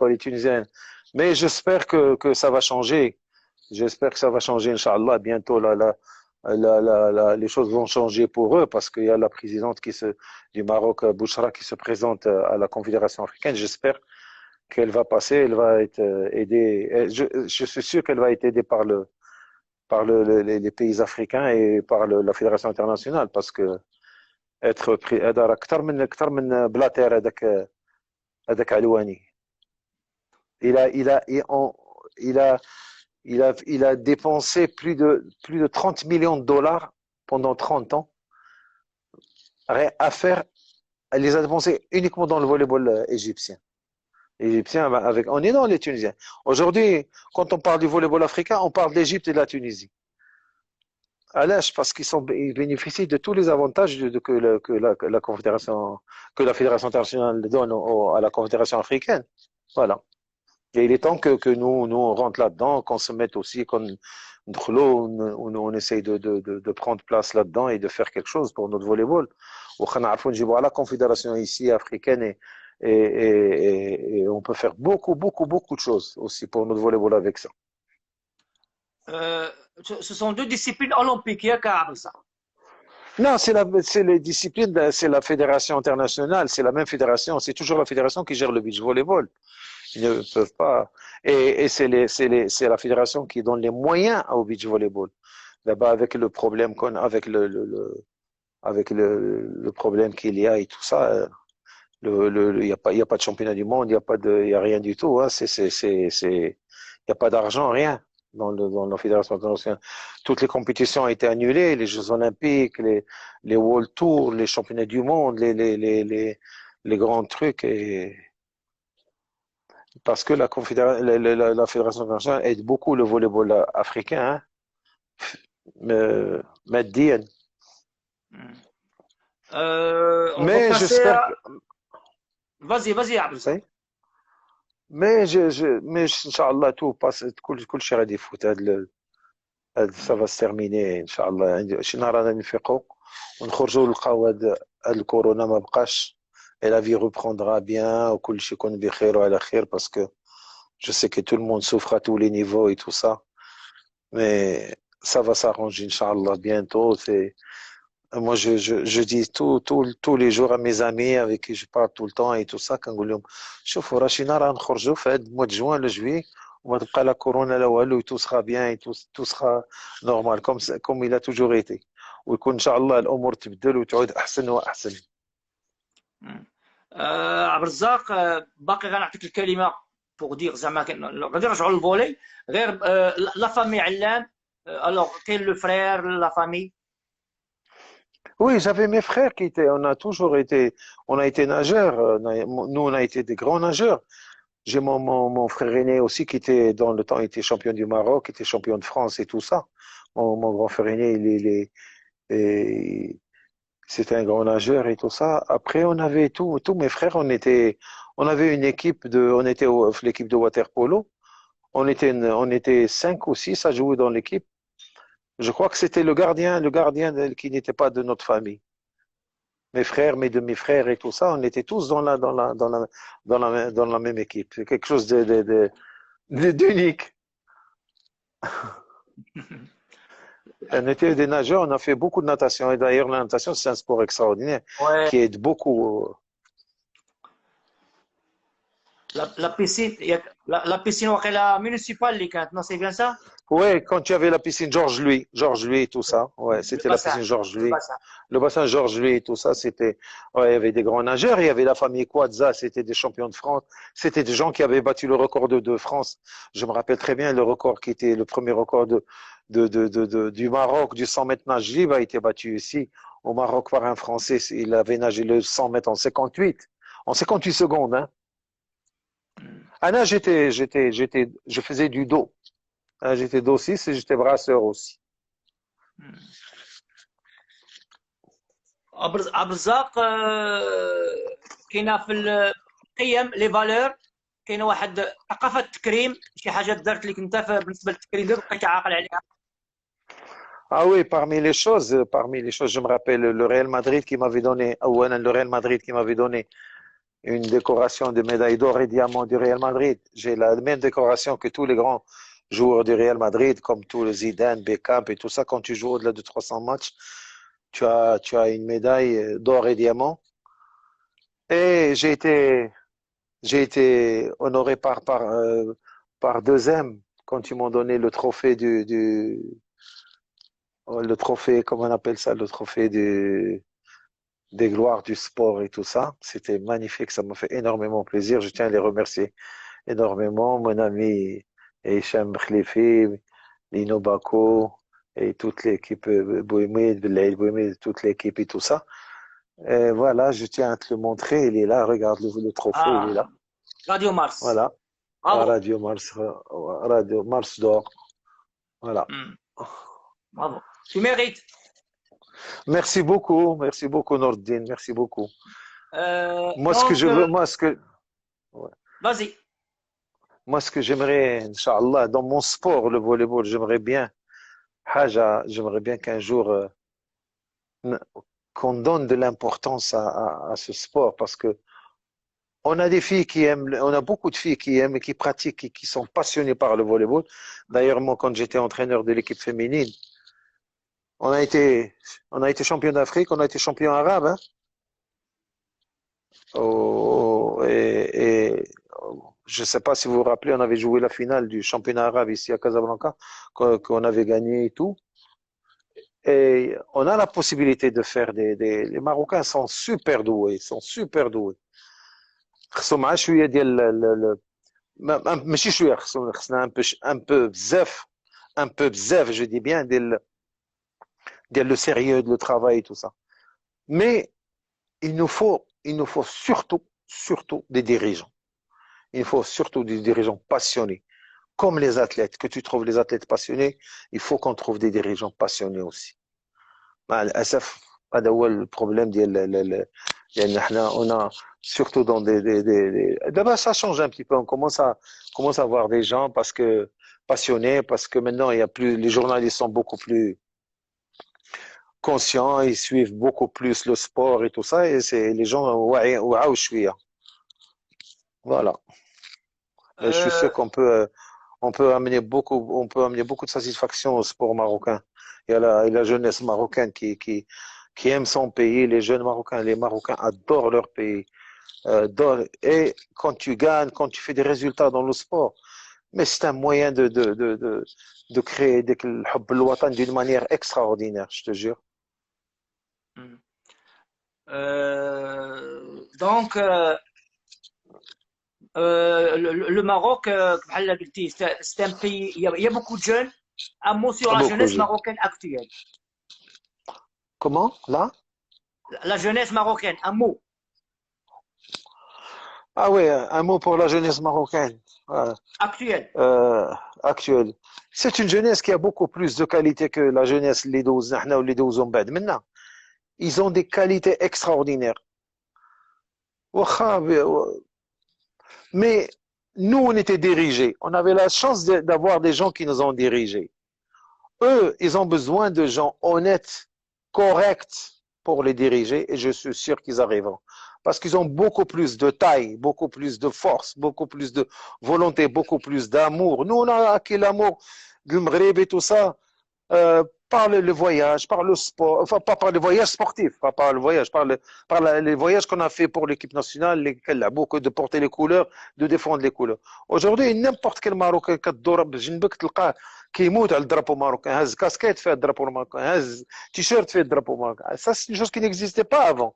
B: les Tunisiens. Mais j'espère que ça va changer. J'espère que ça va changer, Inch'Allah, bientôt, les choses vont changer pour eux parce qu'il y a la présidente du Maroc, Bouchra, qui se présente à la Confédération africaine. J'espère qu'elle va passer, elle va être aidée. Je suis sûr qu'elle va être aidée par les pays africains et par la Fédération internationale parce que être pris, أكثر من بلاتير هذاك علواني. Il a, il a, il a, il a dépensé plus de 30 millions de dollars pendant 30 ans à faire. Elle les a dépensés uniquement dans le volleyball égyptien. On est dans les Tunisiens. Aujourd'hui, quand on parle du volleyball africain, on parle d'Égypte et de la Tunisie. À l'âge, parce ils bénéficient de tous les avantages que la Fédération internationale donne à la Confédération africaine. Voilà. Et il est temps que nous on rentre là-dedans, qu'on se mette aussi, on essaye de prendre place là-dedans et de faire quelque chose pour notre volleyball. La confédération ici africaine et on peut faire beaucoup de choses aussi pour notre volleyball avec ça.
A: Ce sont deux disciplines olympiques, il y a qu'à ça.
B: Non, c'est les disciplines, c'est la fédération internationale, c'est la même fédération, c'est toujours la fédération qui gère le beach volleyball. Ils ne peuvent pas. Et c'est la fédération qui donne les moyens au beach volleyball. Là-bas, avec le problème avec avec le problème qu'il y a et tout ça, il y a pas de championnat du monde, il y a rien du tout, hein. Il y a pas d'argent, rien dans la fédération internationale. Toutes les compétitions ont été annulées, les Jeux Olympiques, les World Tours, les championnats du monde, les grands trucs parce que la Fédération internationale aide beaucoup le volleyball africain, hein, ماديا.
A: On va
B: Mais
A: passer
B: j'espère
A: à...
B: que.
A: Vas-y, vas-y, Abdelzak.
B: Oui. Mais Inch'Allah, tout passe, كل شيء غادي يفوت. ça va se terminer Inch'Allah. شي نهار رانا نفيقوا ونخرجوا نلقاو هاد الكورونا ما بقاش. Et la vie reprendra bien, وكل شيء يكون بخير وعلى خير, parce que je sais que tout le monde souffre à tous les niveaux et tout ça. Mais ça va s'arranger, Inch'Allah, bientôt. Moi, je dis tous les jours à mes amis avec qui je parle tout le temps et tout ça, كنقول لهم شوفوا راه شي نهار غنخرجوا في هذا الموا دو جوان ولا جوي, وما تبقى لا كورونا لا والو, tout sera bien et tout sera normal comme il a toujours été. ويكون ان شاء الله الامور تبدل وتعود احسن واحسن.
A: عبد الرزاق، باقي غنعطيك الكلمه بوغ دير زعما غادي نرجعوا للفولي غير لا فامي علام. الوغ كاين لو فرير لا فامي.
B: Oui, j'avais mes frères qui étaient, on a été nageurs, nous on a été des grands nageurs. J'ai mon frère aîné aussi qui était, dans le temps, était champion du Maroc, était champion de France et tout ça. Mon grand frère aîné, et c'était un grand nageur et tout ça. Après, on avait tous mes frères, on avait une équipe on était l'équipe de water polo. On était 5 ou 6 à jouer dans l'équipe. Je crois que c'était le gardien qui n'était pas de notre famille. Mes frères, mes demi-frères et tout ça, on était tous dans la même équipe. C'est quelque chose d'unique. On était des nageurs, on a fait beaucoup de natation. Et d'ailleurs, la natation, c'est un sport extraordinaire
A: Ouais.
B: qui aide beaucoup.
A: La piscine, la piscine وقيلا municipale اللي كانت, non, c'est bien ça?
B: Ouais, quand il y avait la piscine Georges Louis et tout ça. Ouais,
A: Le
B: c'était la
A: bassin,
B: piscine Georges
A: le
B: Louis.
A: bassin.
B: Le bassin Georges Louis et tout ça, ouais, il y avait des grands nageurs, il y avait la famille Quadza, c'était des champions de France, c'était des gens qui avaient battu le record de France. Je me rappelle très bien le record qui était le premier record du Maroc, du 100 mètres nage libre, a été battu ici au Maroc par un Français. Il avait nagé le 100 mètres en 58 secondes, hein. Ah non, je faisais du dos. J'étais dos 6 et j'étais brasseur aussi.
A: عبد الرزاق، كاينه في القيم لي فالور، كاينه واحد ثقافه التكريم، شي حاجه دارت لك انت بالنسبه للتكريم ديالك بقيتي عاقل عليها.
B: Ah oui, parmi les choses, je me rappelle le Real Madrid qui m'avait donné, le Real Madrid qui m'avait donné une décoration de médaille d'or et diamant du Real Madrid. J'ai la même décoration que tous les grands joueurs du Real Madrid, comme tous les Zidane, Beckham et tout ça. Quand tu joues au-delà de 300 matchs, tu as une médaille d'or et diamant. Et j'ai été honoré par 2M quand ils m'ont donné le trophée le trophée, comment on appelle ça, le trophée des gloires du sport et tout ça. C'était magnifique, ça m'a fait énormément plaisir. Je tiens à les remercier énormément. Mon ami Hicham Khlifi, Lino Bako et toute l'équipe Bouhemid, Belaïd Bouhemid, toute l'équipe et tout ça. Et voilà, je tiens à te le montrer. Il est là, regarde le trophée, il est là.
A: Radio Mars.
B: Voilà.
A: Bravo.
B: Radio Mars d'or. Voilà.
A: Bravo. Tu mérites.
B: Merci beaucoup, Nordine, merci beaucoup.
A: Ouais. Vas-y.
B: Moi, ce que j'aimerais, Inch'Allah, dans mon sport, le volleyball, j'aimerais bien qu'un jour, qu'on donne de l'importance à ce sport, parce que on a des filles qui aiment, on a beaucoup de filles qui aiment et qui pratiquent et qui sont passionnées par le volleyball. D'ailleurs, moi, quand j'étais entraîneur de l'équipe féminine, on a été champion d'Afrique, on a été champion arabe, hein. Et je ne sais pas si vous vous rappelez, on avait joué la finale du championnat arabe ici à Casablanca, qu'on avait gagné et tout. Et on a la possibilité de faire les Marocains sont super doués, خصهم شويه ديال ماشي شويه خصنا un peu بزاف je dis bien ديال le sérieux de le travail et tout ça. Mais il nous faut surtout des dirigeants. Il faut surtout des dirigeants passionnés, comme les athlètes. Que tu trouves les athlètes passionnés, il faut qu'on trouve des dirigeants passionnés aussi. هذا هو البروبليم لان احنا on a surtout dans d'abord ça change un petit peu, on commence à voir des gens parce que passionnés, parce que maintenant il y a plus, les journalistes sont beaucoup plus conscients, ils suivent beaucoup plus le sport et tout ça, et c'est les gens واعوا شوية. Voilà. Et je suis sûr
A: Euh,
B: on peut amener beaucoup de satisfaction au sport marocain. Il y a la jeunesse marocaine qui aime son pays. Les jeunes Marocains, les Marocains adorent leur pays. Et quand tu gagnes, quand tu fais des résultats dans le sport, mais c'est un moyen de créer le حب الوطن d'une manière extraordinaire, je te jure.
A: donc, le Maroc, بحال قلتي, c'est un pays, il y a beaucoup de jeunes. Un mot sur
B: Ah,
A: la
B: beaucoup,
A: jeunesse marocaine actuelle.
B: comment, là?
A: La jeunesse marocaine, un mot.
B: Ah ouais, un mot pour la jeunesse marocaine. Ouais.
A: Actuelle.
B: euh, actuelle. C'est une jeunesse qui a beaucoup plus de qualité que la jeunesse les 12 نحنا واللي دوزو من بعد منا. Ils ont des qualités extraordinaires. واخا Mais nous, on était dirigés. On avait la chance d'avoir des gens qui nous ont dirigés. Eux, ils ont besoin de gens honnêtes, corrects pour les diriger, et je suis sûr qu'ils arriveront. Parce qu'ils ont beaucoup plus de taille, beaucoup plus de force, beaucoup plus de volonté, beaucoup plus d'amour. Nous, on a acquis l'amour du Maghreb et tout ça, par le voyage, par le sport, enfin pas par le voyage sportif, pas par le voyage, les voyages qu'on a fait pour l'équipe nationale, beaucoup de porter les couleurs, de défendre les couleurs. Aujourd'hui, n'importe quel Marocain كتدور بجنبك تلقاه كيموت على الدرابو ماروكان، هز كاسكيت فيها الدرابو ماروكان، هز تيشيرت فيه الدرابو ماروكان. Ça, c'est une chose qui n'existait pas avant.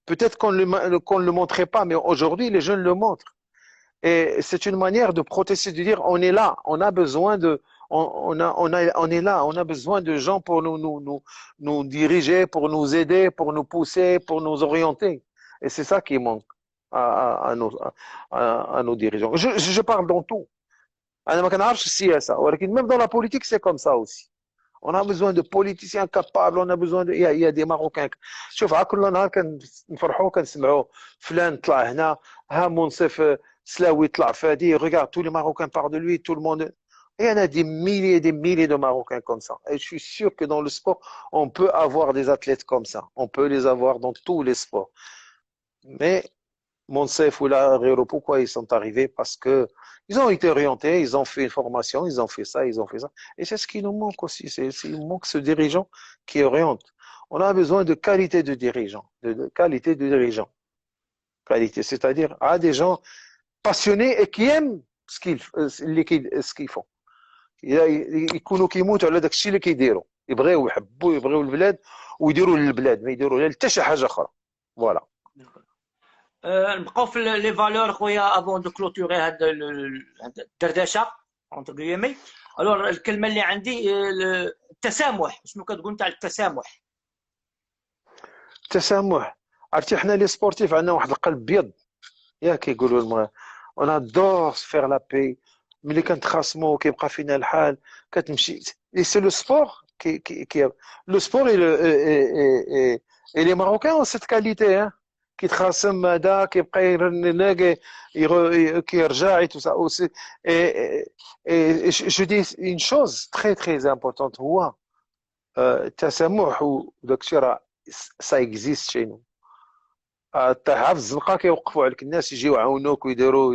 B: Peut-être qu'on le montrait pas, mais aujourd'hui, les jeunes le montrent. Et c'est une manière de protester, de dire on est là, on a besoin de, on est là, on a besoin de gens pour nous diriger, pour nous aider, pour nous pousser, pour nous orienter. Et c'est ça qui manque à nos dirigeants. Je parle dans tout. Même dans la politique, c'est comme ça aussi. On a besoin de politiciens capables, on a besoin de il y a des Marocains. شوف كل نهار كنفرحوا كنسمعوا فلان طلع هنا ها منصف سلاوي طلع فادي regarde tous les Marocains parlent de lui, tout le monde. Et il y en a des milliers de Marocains comme ça. Et je suis sûr que dans le sport, on peut avoir des athlètes comme ça. On peut les avoir dans tous les sports. Mais Monsef ou la Rero, pourquoi ils sont arrivés? Parce que ils ont été orientés, ils ont fait une formation, ils ont fait ça, ils ont fait ça. Et c'est ce qui nous manque aussi. Il nous manque ce dirigeant qui oriente. On a besoin de qualité de dirigeant, de qualité de dirigeant. Qualité, c'est-à-dire des gens passionnés et qui aiment ce qu'ils font. يكونوا كيموتوا على داك الشيء اللي كيديروا، يبغيو يحبوا يبغيو البلاد ويديروا للبلاد، ما يديروا لا حتى شي حاجه اخرى. فوالا.
A: نبقاو في لي فالور خويا افون دو كلوتوري هاد الدردشه اونتر غيامي. الوغ الكلمه اللي عندي التسامح، شنو كتقول نتاع التسامح؟
B: التسامح، عرفتي حنا لي سبورتيف عندنا واحد القلب ابيض، ياك كيقولوا اون ادور فير لا بي. ملي كنتخاصموا كيبقى فينا الحال كتمشي. سي لو سبور كي لو سبور اي لي ماروكان اون سيت كاليتي كيتخاصم هذا كيبقى يرنق كيرجع تو سا اوسي. جو دي اون شوز تري تري امبورطونت هو التسامح، وداك الشيء راه سا اكزيست شي طيح في الزنقه كيوقفوا عليك الناس يجيو يعاونوك ويديروا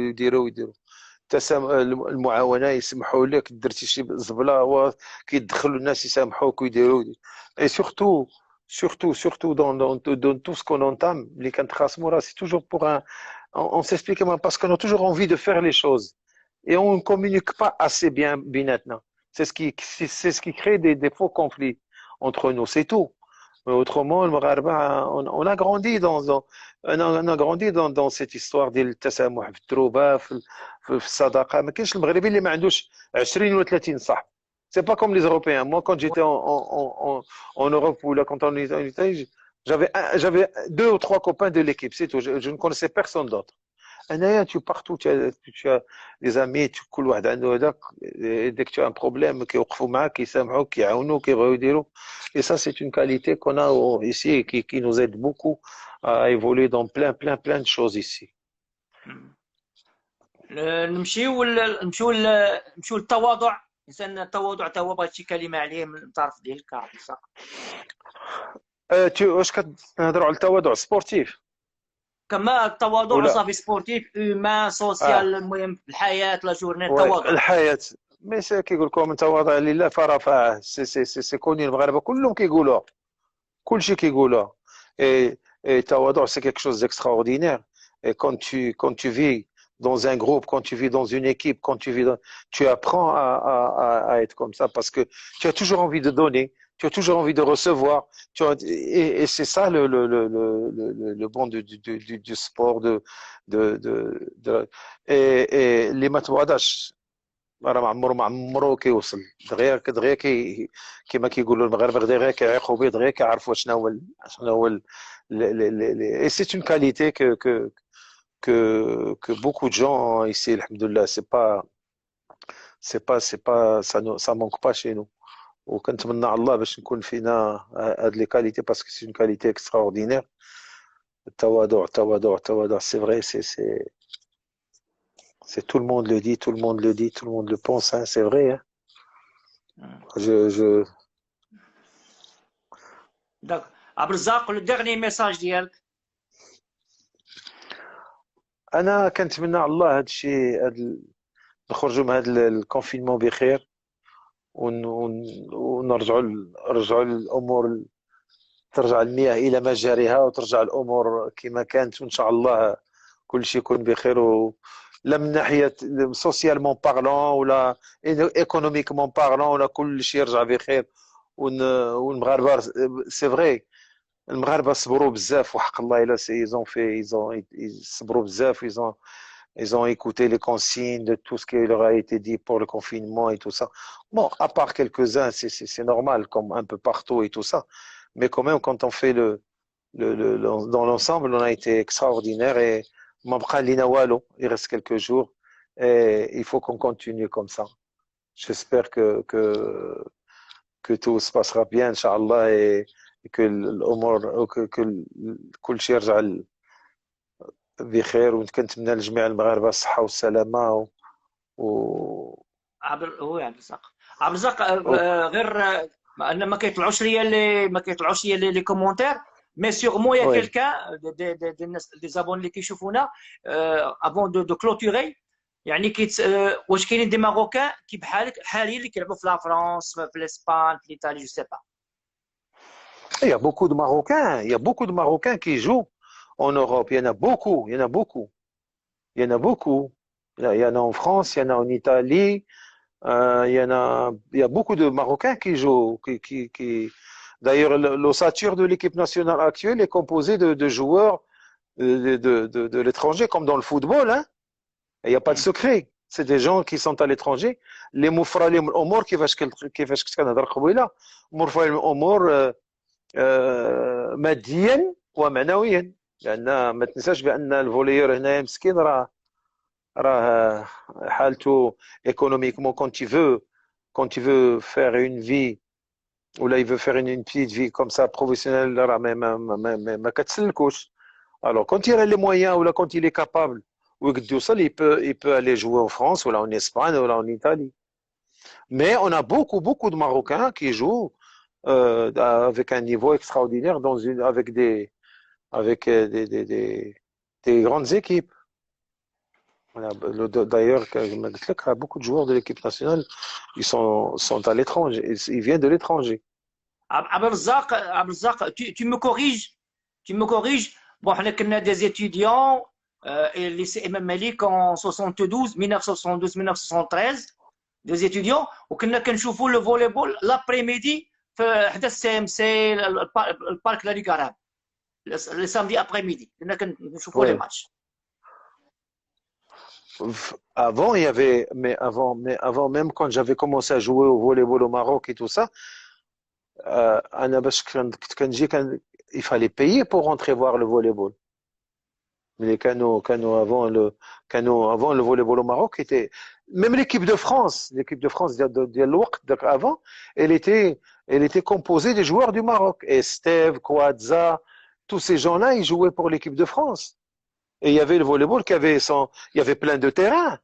B: المعاونه، يسمحوا لك درتي شي زبله كيدخلوا الناس يسامحوك ويديروا. اي surtout dans tout ce qu'on entame, les Kantrasmoura, c'est toujours pour on s'explique parce qu'on a toujours envie de faire les choses et on ne communique pas assez bien maintenant. C'est ce qui crée des faux conflits entre nous, c'est tout. Mais autrement, on a grandi dans cette histoire ديال التسامح في التروبه في الصداقه. ما كاينش المغربي اللي ما عندوش 20 و 30 صاحب. C'est pas comme les Européens. Moi, quand j'étais en Europe ou là, quand on était en Italie, j'avais deux ou trois copains de l'équipe, c'est tout. Je ne connaissais personne d'autre. هنايا tu partout tu as des amis كل واحد عنده هذاك dès que tu as un problème كيوقفوا معاك كيسامحوك كيعاونوك كيبغيو يديروا et ça c'est une qualité qu'on a ici qui nous aide beaucoup à évoluer dans plein de choses ici.
A: نمشيو للتواضع. الانسان التواضع تا هو بغيت شي كلمه عليه من الطرف ديالك عبد الرزاق.
B: واش كتهضروا على التواضع سبورتيف؟
A: كما التواضع
B: ولا
A: صافي سبورتيف هيومان سوسيال، المهم الحياه لا جورني التواضع.
B: الحياة مي كيقول لكم من تواضع لله فرفعه سي كوني المغاربه كلهم كيقولوها كلشي كيقولوها et التواضع c'est quelque chose d'extraordinaire et quand tu vis dans un groupe, quand tu vis dans une équipe, quand tu apprends à être comme ça parce que tu as toujours envie de donner, tu as toujours envie de recevoir, et c'est ça le bon du sport et اللي ما تواضعش راه ما عمرو كيوصل دغيا كيما كيقولوا المغاربه دغيا كيعيقوا به دغيا كيعرفوا شنو هو et c'est une qualité que beaucoup de gens ici, alhamdoulilah, ça manque pas chez nous. وكنتمنى على الله باش نكون فينا هاد لي كاليتي parce que c'est une qualité extraordinaire. التواضع c'est vrai, c'est tout le monde le dit, tout le monde le dit, tout le monde le pense, hein, c'est vrai, hein. je
A: داك عبد الرزاق لو ديرني ميساج ديالك.
B: انا كنتمنى على الله هاد الشيء نخرجوا من هذا الكونفينمون بخير ونرجعوا الامور ترجع المياه الى مجاريها وترجع الامور كما كانت وان شاء الله كل شيء يكون بخير لا من ناحيه سوسيالمون بارلون ولا ايكونوميكمون بارلون ولا كل شيء يرجع بخير والمغاربه سي فري المغاربه صبروا بزاف وحق الله الا صبروا بزاف ils ont écouté les consignes de tout ce qui leur a été dit pour le confinement et tout ça. Bon, à part quelques-uns, c'est normal, comme un peu partout et tout ça. Mais quand même, quand on fait dans l'ensemble, on a été extraordinaire et il reste quelques jours et il faut qu'on continue comme ça. J'espère que tout se passera bien, Inch'Allah, et que كل شيء يرجع بخير وكنتمنى لجميع المغاربه الصحه والسلامه
A: عبد الرزاق غير ان ما كيطلعوش ليا لي كومونتير مي سيغمون يا كيلكان دي الناس دي زابون اللي كيشوفونا افون دو كلوتوري، يعني واش كاينين دي ماروكان كي بحالك حاليا اللي كيلعبوا في لا فرنسا في الاسبان في الايطالي جو سي با؟
B: Il y a beaucoup de Marocains, il y a beaucoup de Marocains qui jouent en Europe. Il y en a beaucoup, il y en a beaucoup. Il y en a beaucoup. Il y en a en France, il y en a en Italie. Il y a beaucoup de Marocains qui jouent. D'ailleurs, l'ossature de l'équipe nationale actuelle est composée de joueurs de l'étranger, comme dans le football, hein. Il n'y a pas de secret. C'est des gens qui sont à l'étranger. Les moufralim الأمور كيفاش كنت كنهضر قبيله موفرالين الأمور ماديا ومعنويا، لان ما تنساش بان الفوليور هنايا مسكين راه حالته ايكونوميكمون quand tu veux faire une vie ولا il veut faire une petite vie comme ça professionnelle راه ما كتسلكوش. alors quand il a les moyens ou là quand il est capable ويقد يوصل il peut aller jouer en France ou là en Espagne ou là en Italie. Mais on a beaucoup de Marocains qui jouent avec un niveau extraordinaire avec des grandes équipes. Voilà. D'ailleurs, beaucoup de joueurs de l'équipe nationale, ils sont à l'étranger, ils viennent de l'étranger.
A: عبد الرزاق tu me corriges. Bon, حنا كنا des étudiants lycée Imam Malik en 1972 des étudiants وكنا كنشوفوا le volleyball l'après-midi في حدا السي ام سي البارك لاري كاراب le samedi après-midi كنا كنشوفوا les matchs.
B: Avant, il y avait, mais avant même quand j'avais commencé à jouer au volleyball au Maroc et tout ça, il fallait payer pour rentrer voir le volleyball. Mais avant le volleyball au Maroc était même l'équipe de France avant, elle était elle était composée des joueurs du Maroc. Et Steve, Kouadza, tous ces gens-là, ils jouaient pour l'équipe de France. Et il y avait le volleyball il y avait plein de terrains.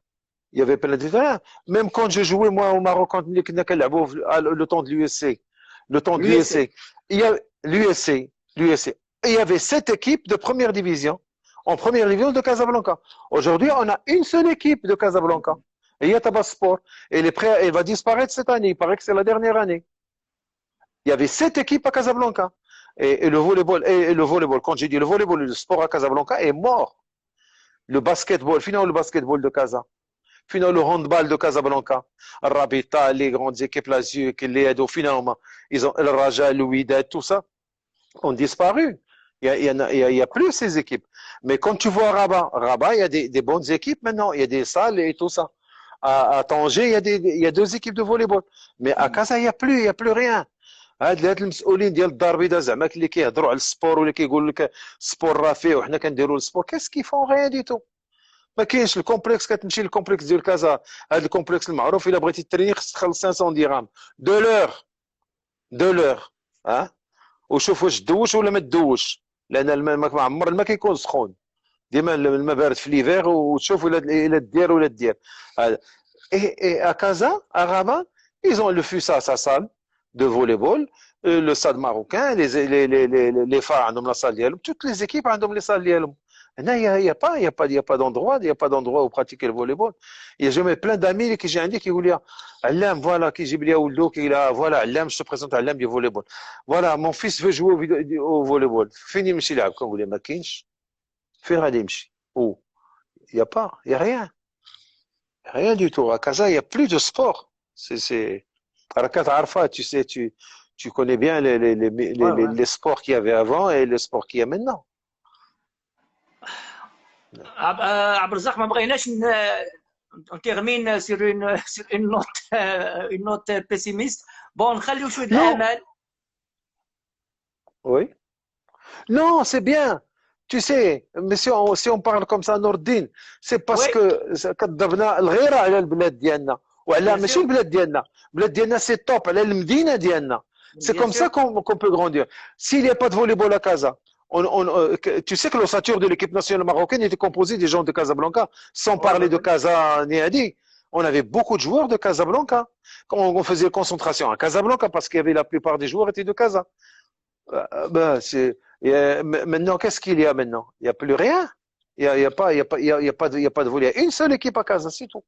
B: Il y avait plein de terrains. Même quand je jouais moi au Maroc, le temps de l'USC, le temps de
A: L'USC.
B: l'USC, il y a l'USC. Et il y avait 7 équipes de première division, en première division de Casablanca. Aujourd'hui, on a une seule équipe de Casablanca. Et il y a Tabasport. Elle va disparaître cette année. Il paraît que c'est la dernière année. Il y avait 7 équipes à Casablanca. Et le volleyball, quand j'ai dit le volleyball, le sport à Casablanca est mort. Le basketball, finalement le basketball de Casa. Finalement le handball de Casablanca. Rabita, les grandes équipes, la ZUC, les Edo, finalement, ils ont le Raja, le Wydad, tout ça, ont disparu. Il y a plus ces équipes. Mais quand tu vois Rabat, il y a des bonnes équipes maintenant. Il y a des salles et tout ça. À Tanger, il y a 2 équipes de volleyball. Mais à Casa, il y a plus rien. هاد المسؤولين ديال الدار البيضاء زعما اللي كيهضروا على السبور ولا كيقول لك سبور راه فيه وحنا كنديروا السبور كاس كيفون غيان دي تو ما كاينش الكومبلكس كتمشي للكومبلكس ديال كازا هذا الكومبلكس المعروف الا بغيتي تريني خصك تخلص 500 درهم دو لور ها وشوف واش تدوش ولا ما تدوش لان الماء ما عمر الماء كيكون سخون ديما الماء بارد في ليفير وتشوف الا دير ولا دير هذا et à Casa, à Rabat, ils ont le FUSA, sa salle de volleyball, le stade marocain, les phares ont la salle d'IELM, toutes les équipes ont les salles d'IELM. Il n'y a pas d'endroit où pratiquer le volleyball. Il y a jamais plein d'amis qui j'ai dit qui voulaient, Allam, voilà, qui j'ai oublié Ouldo, qui là, voilà, Allam, je te présente Allam du volleyball. Voilà, mon fils veut jouer au volleyball. Fini, monsieur là, comme vous voulez, Makinch. Fini, Dimchi. Où? Il n'y a pas, il n'y a rien. Rien du tout. À Casa, il n'y a plus de sport. Rakat Arfa, tu sais, tu connais bien
A: Ouais, ouais.
B: les sports qu'il y avait avant et les sports qu'il y a maintenant.
A: عبد الرزاق ما بغيناش نتيرمين سير اون نوت بيسيميست بون نخليو شويه
B: Non,
A: الامل.
B: oui. Non, c'est bien. Tu sais, mais si on parle comme ça, Nordine, c'est parce
A: وي
B: que كضربنا الغيرة على البلاد ديالنا وعلى
A: بيان
B: ماشي
A: سور
B: البلاد ديالنا، البلاد ديالنا سي توب على المدينة ديالنا. C'est
A: بيان
B: comme ça
A: سور
B: qu'on peut grandir. S'il n'y a pas de volleyball à Casa, tu sais que l'ossature de l'équipe nationale marocaine était composée des gens de Casablanca, sans
A: وي وي
B: parler de
A: وي
B: Casa ni Adi. On avait beaucoup de joueurs de Casablanca. Quand on faisait concentration à Casablanca, parce qu'il y avait la plupart des joueurs étaient de Casa. Ben, maintenant, qu'est-ce qu'il y a maintenant? Il n'y a plus rien. Il y a pas, il y a pas, il y a pas de, il y a pas de volley. Il y a une seule équipe à Casa, c'est tout.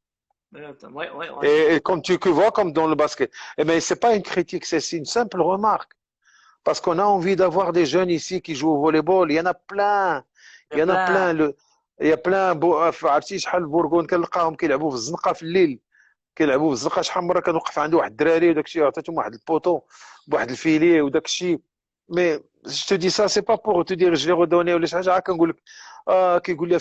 A: وي وي وي
B: Et comme tu vois, comme dans le basket. Eh bien, c'est pas une critique, c'est une simple remarque. Parce qu'on a envie d'avoir des jeunes ici qui jouent au volleyball. Il y en a plein. Il y en a
A: بلان
B: plein. Il y a plein. عرفتي شحال البورغون كنلقاهم كيلعبوا في الزنقه في الليل كيلعبوا في الزنقه شحال من مره كنوقف عنده واحد الدراري وداك الشيء عطيتهم واحد البوطو بواحد الفيلي وداك الشيء مي je te dis ça c'est pas pour te dire je l'ai redonné ولا شي حاجه عا كنقول لك كيقول لي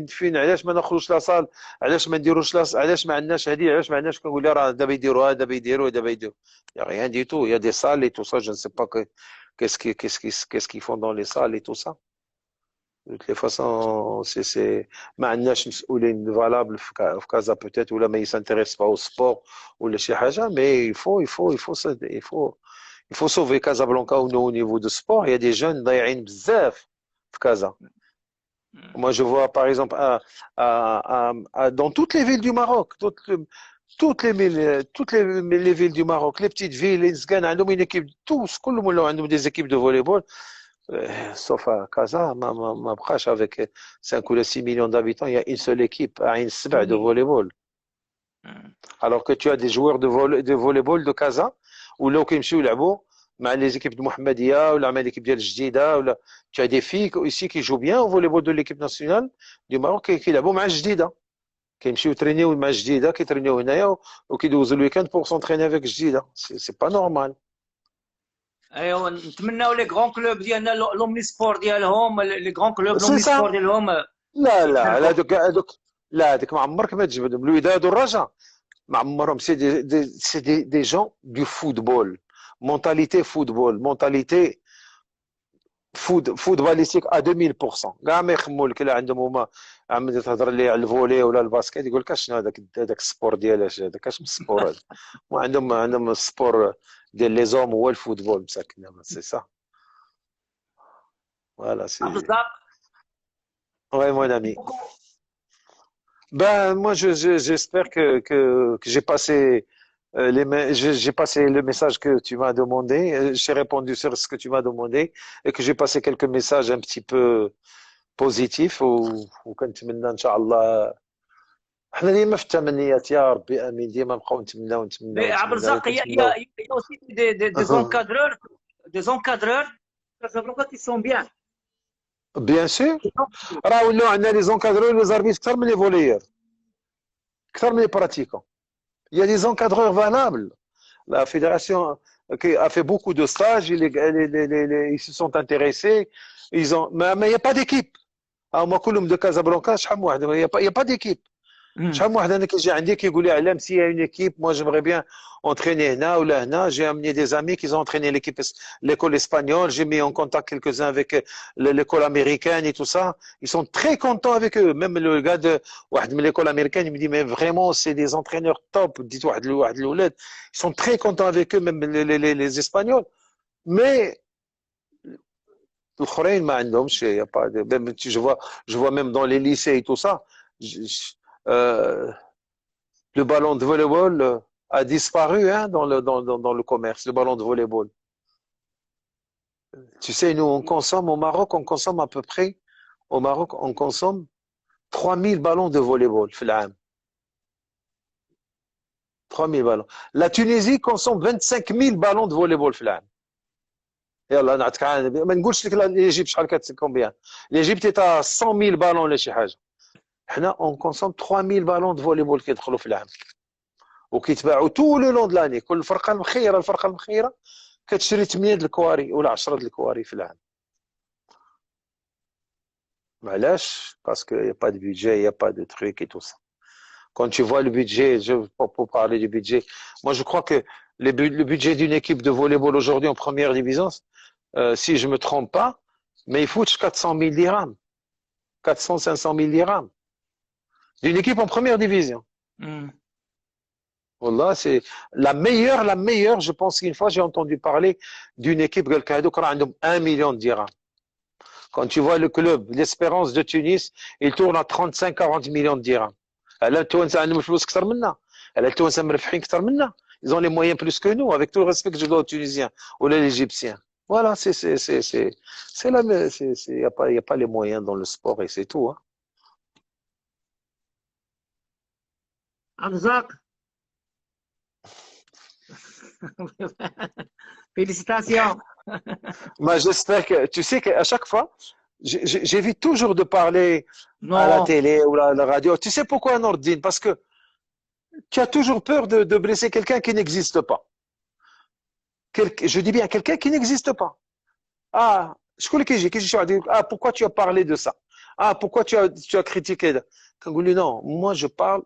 B: فين علاش ما نخرجوش لاصال علاش ما نديروش علاش ما عندناش هذه علاش ما عندناش كنقول لها راه دابا يديروها دابا يديروا y a rien du tout il y a des salles et tout ça je ne sais pas qu'est-ce qu'ils font dans les salles et tout ça de toutes les façons c'est ما عندناش مسؤولين valables في كازا peut-être ولا ما s'intéressent pas au sport ولا شي حاجه mais il faut sauver Casablanca au niveau de sport il y a des jeunes ضايعين بزاف في كازا. Moi, je vois par exemple dans toutes les villes du Maroc, toutes les villes du Maroc, les petites villes, les Zgan, عندهم une équipe, tous, كلهم ولاو عندهم des équipes de volleyball, sauf à Casa, ma brache avec 5 ou 6 millions d'habitants, il y a une seule équipe, Ain Seba de volleyball. Alors que tu as des joueurs de volleyball de Casa, ولاو كيمشيو يلعبوا مع les équipes de Mohamedia ou مع l'équipe ديال الجديدة ولا tu as des filles ici qui jouent bien au volleyball de l'équipe nationale du Maroc كيلعبوا مع الجديدة كيمشيو يترينيو مع الجديدة كيترينيو هنايا وكيدوزوا الويكاند pour s'entraîner avec الجديدة c'est pas normal.
A: ايوا نتمناو لي غران كلوب ديالنا لومني سبور ديالهم لي غران كلوب
B: C'est
A: لومني سبور
B: ça.
A: ديالهم
B: لا
A: يتحركوا.
B: هذوك ما عمرك ما تجبدهم الوداد والرجاء ما عمرهم c'est des gens du football mentalité فوتباليستيك ا 2000%. كاع ما يخموا لك لا عندهم هما عم تهضر لي على الفولي ولا الباسكيت يقول لك شنو هذاك السبور ديالاش هذاك اش من السبور هذا. عندهم السبور ديال لي زوم هو الفوتبول مساكن سي سا. فوالا سي.
A: عبد الرزاق.
B: Ouais, mon ami. Ben, moi, j'espère que j'ai passé j'ai passé le message que tu m'as demandé. J'ai répondu sur ce que tu m'as demandé et que j'ai passé quelques messages un petit peu positifs وكنتمنى ان شاء الله احنا ديما في التمنيات يا ربي امين ديما نبقاو نتمناو نتمناو
A: عبد
B: نتمناو
A: الرزاق, il y a aussi des encadreurs qui sont bien.
B: بيان سور راه ولاو عندنا لي زونكادرور لي زاربيت اكثر من لي فوليور اكثر من لي براتيكون. Il y a des encadreurs valables. La fédération a fait beaucoup de stages, ils se sont intéressés, mais il n'y a pas d'équipe. هما كلهم de Casablanca شحال من واحد il y a pas d'équipe. شحال من واحد انا كيجي عندي كيقول لي علام سي اون ايكيب moi j'aimerais bien entraîner هنا ولا هنا. J'ai amené des amis qui ont entraîné l'école espagnole, j'ai mis en contact quelques-uns avec l'école américaine et tout ça. Ils sont très contents avec eux. Même le gars de واحد من l'école américaine il me dit mais vraiment c'est des entraîneurs top. Dites واحد الاولاد ils sont très contents avec eux même les espagnols. Mais الاخرين ما عندهمش y a pas je vois même dans les lycées et tout ça. Le ballon de volleyball a disparu hein, dans le commerce, le ballon de volleyball. Tu sais, nous, on consomme au Maroc, on consomme à peu près, au Maroc, on consomme 3000 ballons de volleyball, في العام. 3000 ballons. La Tunisie consomme 25 000 ballons de volleyball في العام. يلا نعطيك ما نقولش لك l'Égypte شحال كومبيان. l'Égypte est à 100 000 ballons ولا شي حاجه. حنا on consomme 3000 ballons de volleyball كيدخلوا في العام وكيتباعوا tout le long de l'année. كل الفرقه المخيره كتشري 8 د الكواري ولا 10 د الكواري في العام. علاش؟ باسكو y a pas de budget, y a pas de truc et tout ça. Quand tu vois le budget, pour parler du budget, moi je crois que le budget d'une équipe de volleyball aujourd'hui en première division, si je me trompe pas, mais il faut 400 000 dirhams, 400-500 000 dirhams. D'une équipe en première division. Wallah, c'est la meilleure, je pense qu'une fois j'ai entendu parler d'une équipe qui a 1 million de dirhams. Quand tu vois le club, l'Espérance de Tunis, il tourne à 35-40 millions de dirhams. Ils ont les moyens plus que nous, avec tout le respect que je dois aux Tunisiens ou les Égyptiens. Voilà, il n'y a pas les moyens dans le sport et c'est tout. Hein.
A: Abzak. Félicitations.
B: Moi, j'espère que, tu sais qu'à chaque fois, j'évite toujours de parler à la télé ou à la radio. Tu sais pourquoi, Nordine? Parce que tu as toujours peur de blesser quelqu'un qui n'existe pas. Je dis bien quelqu'un qui n'existe pas. Ah, pourquoi tu as parlé de ça? Ah, pourquoi tu as critiqué? Non, moi je parle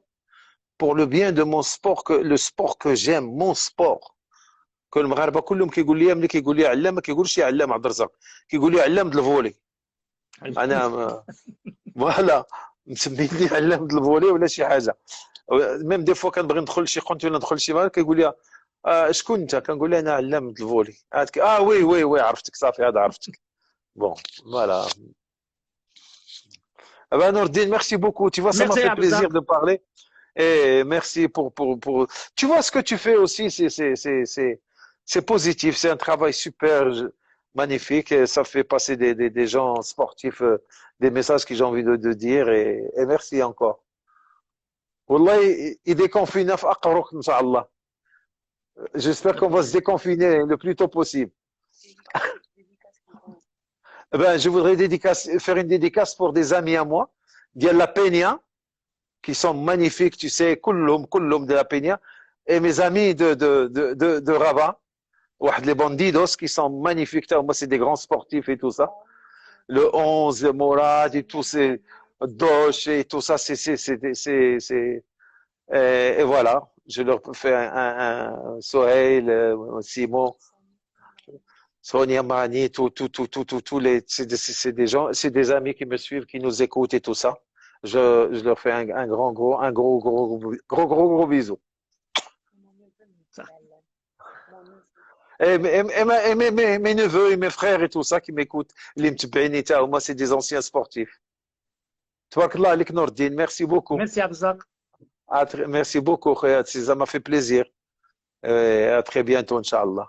B: pour le bien de mon sport, le sport que j'aime, mon sport. كل المغاربه كلهم كيقول لي ملي كيقول لي علام ما كيقولش يا علام عبد الرزاق كيقول لي علام د الفولي. انا فوالا مسميني علام د الفولي ولا شي حاجه. ميم دي فوا كنبغي ندخل شي كونت ولا ندخل شي مال كيقول لي شكون انت؟ كنقول له انا علام د الفولي. وي عرفتك صافي هذا عرفتك. بون فوالا. Nordine, merci beaucoup. Tu vois, ça m'a fait plaisir de parler. Et merci pour. Tu vois, ce que tu fais aussi, c'est positif. C'est un travail super magnifique. Et ça fait passer des gens sportifs des messages que j'ai envie de dire. Et merci encore. Wallah, il déconfine à Aqrouk, Inch'Allah. J'espère qu'on va se déconfiner le plus tôt possible. Je voudrais faire une dédicace pour des amis à moi, de la Peña, qui sont magnifiques, tu sais, كلهم de la Peña, et mes amis de Rabat, les Bandidos, qui sont magnifiques. Moi, c'est des grands sportifs et tout ça. Le 11, le Morad et tous ces Doche et tout ça, et voilà. Je leur fais un Soheil, Simon. Sonia Mani, tous les, c'est des gens, c'est des amis qui me suivent, qui nous écoutent et tout ça. Je leur fais un gros bisou. Et mes neveux et mes frères et tout ça qui m'écoutent, les متبعين moi c'est des anciens sportifs. تبارك الله عليك نور الدين, merci beaucoup.
A: ميرسي عبد الرزاق.
B: Merci beaucoup, خويا, ça m'a fait plaisir. À très bientôt, Inch'Allah.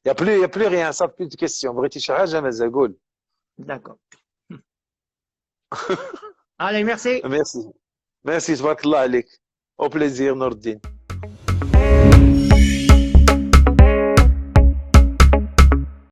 B: Il y a plus rien, ça plus de questions. بغيتي شي حاجة مازال قول.
A: D'accord. Allez, merci.
B: Merci. Merci, تبارك الله عليك. Au plaisir, نور الدين.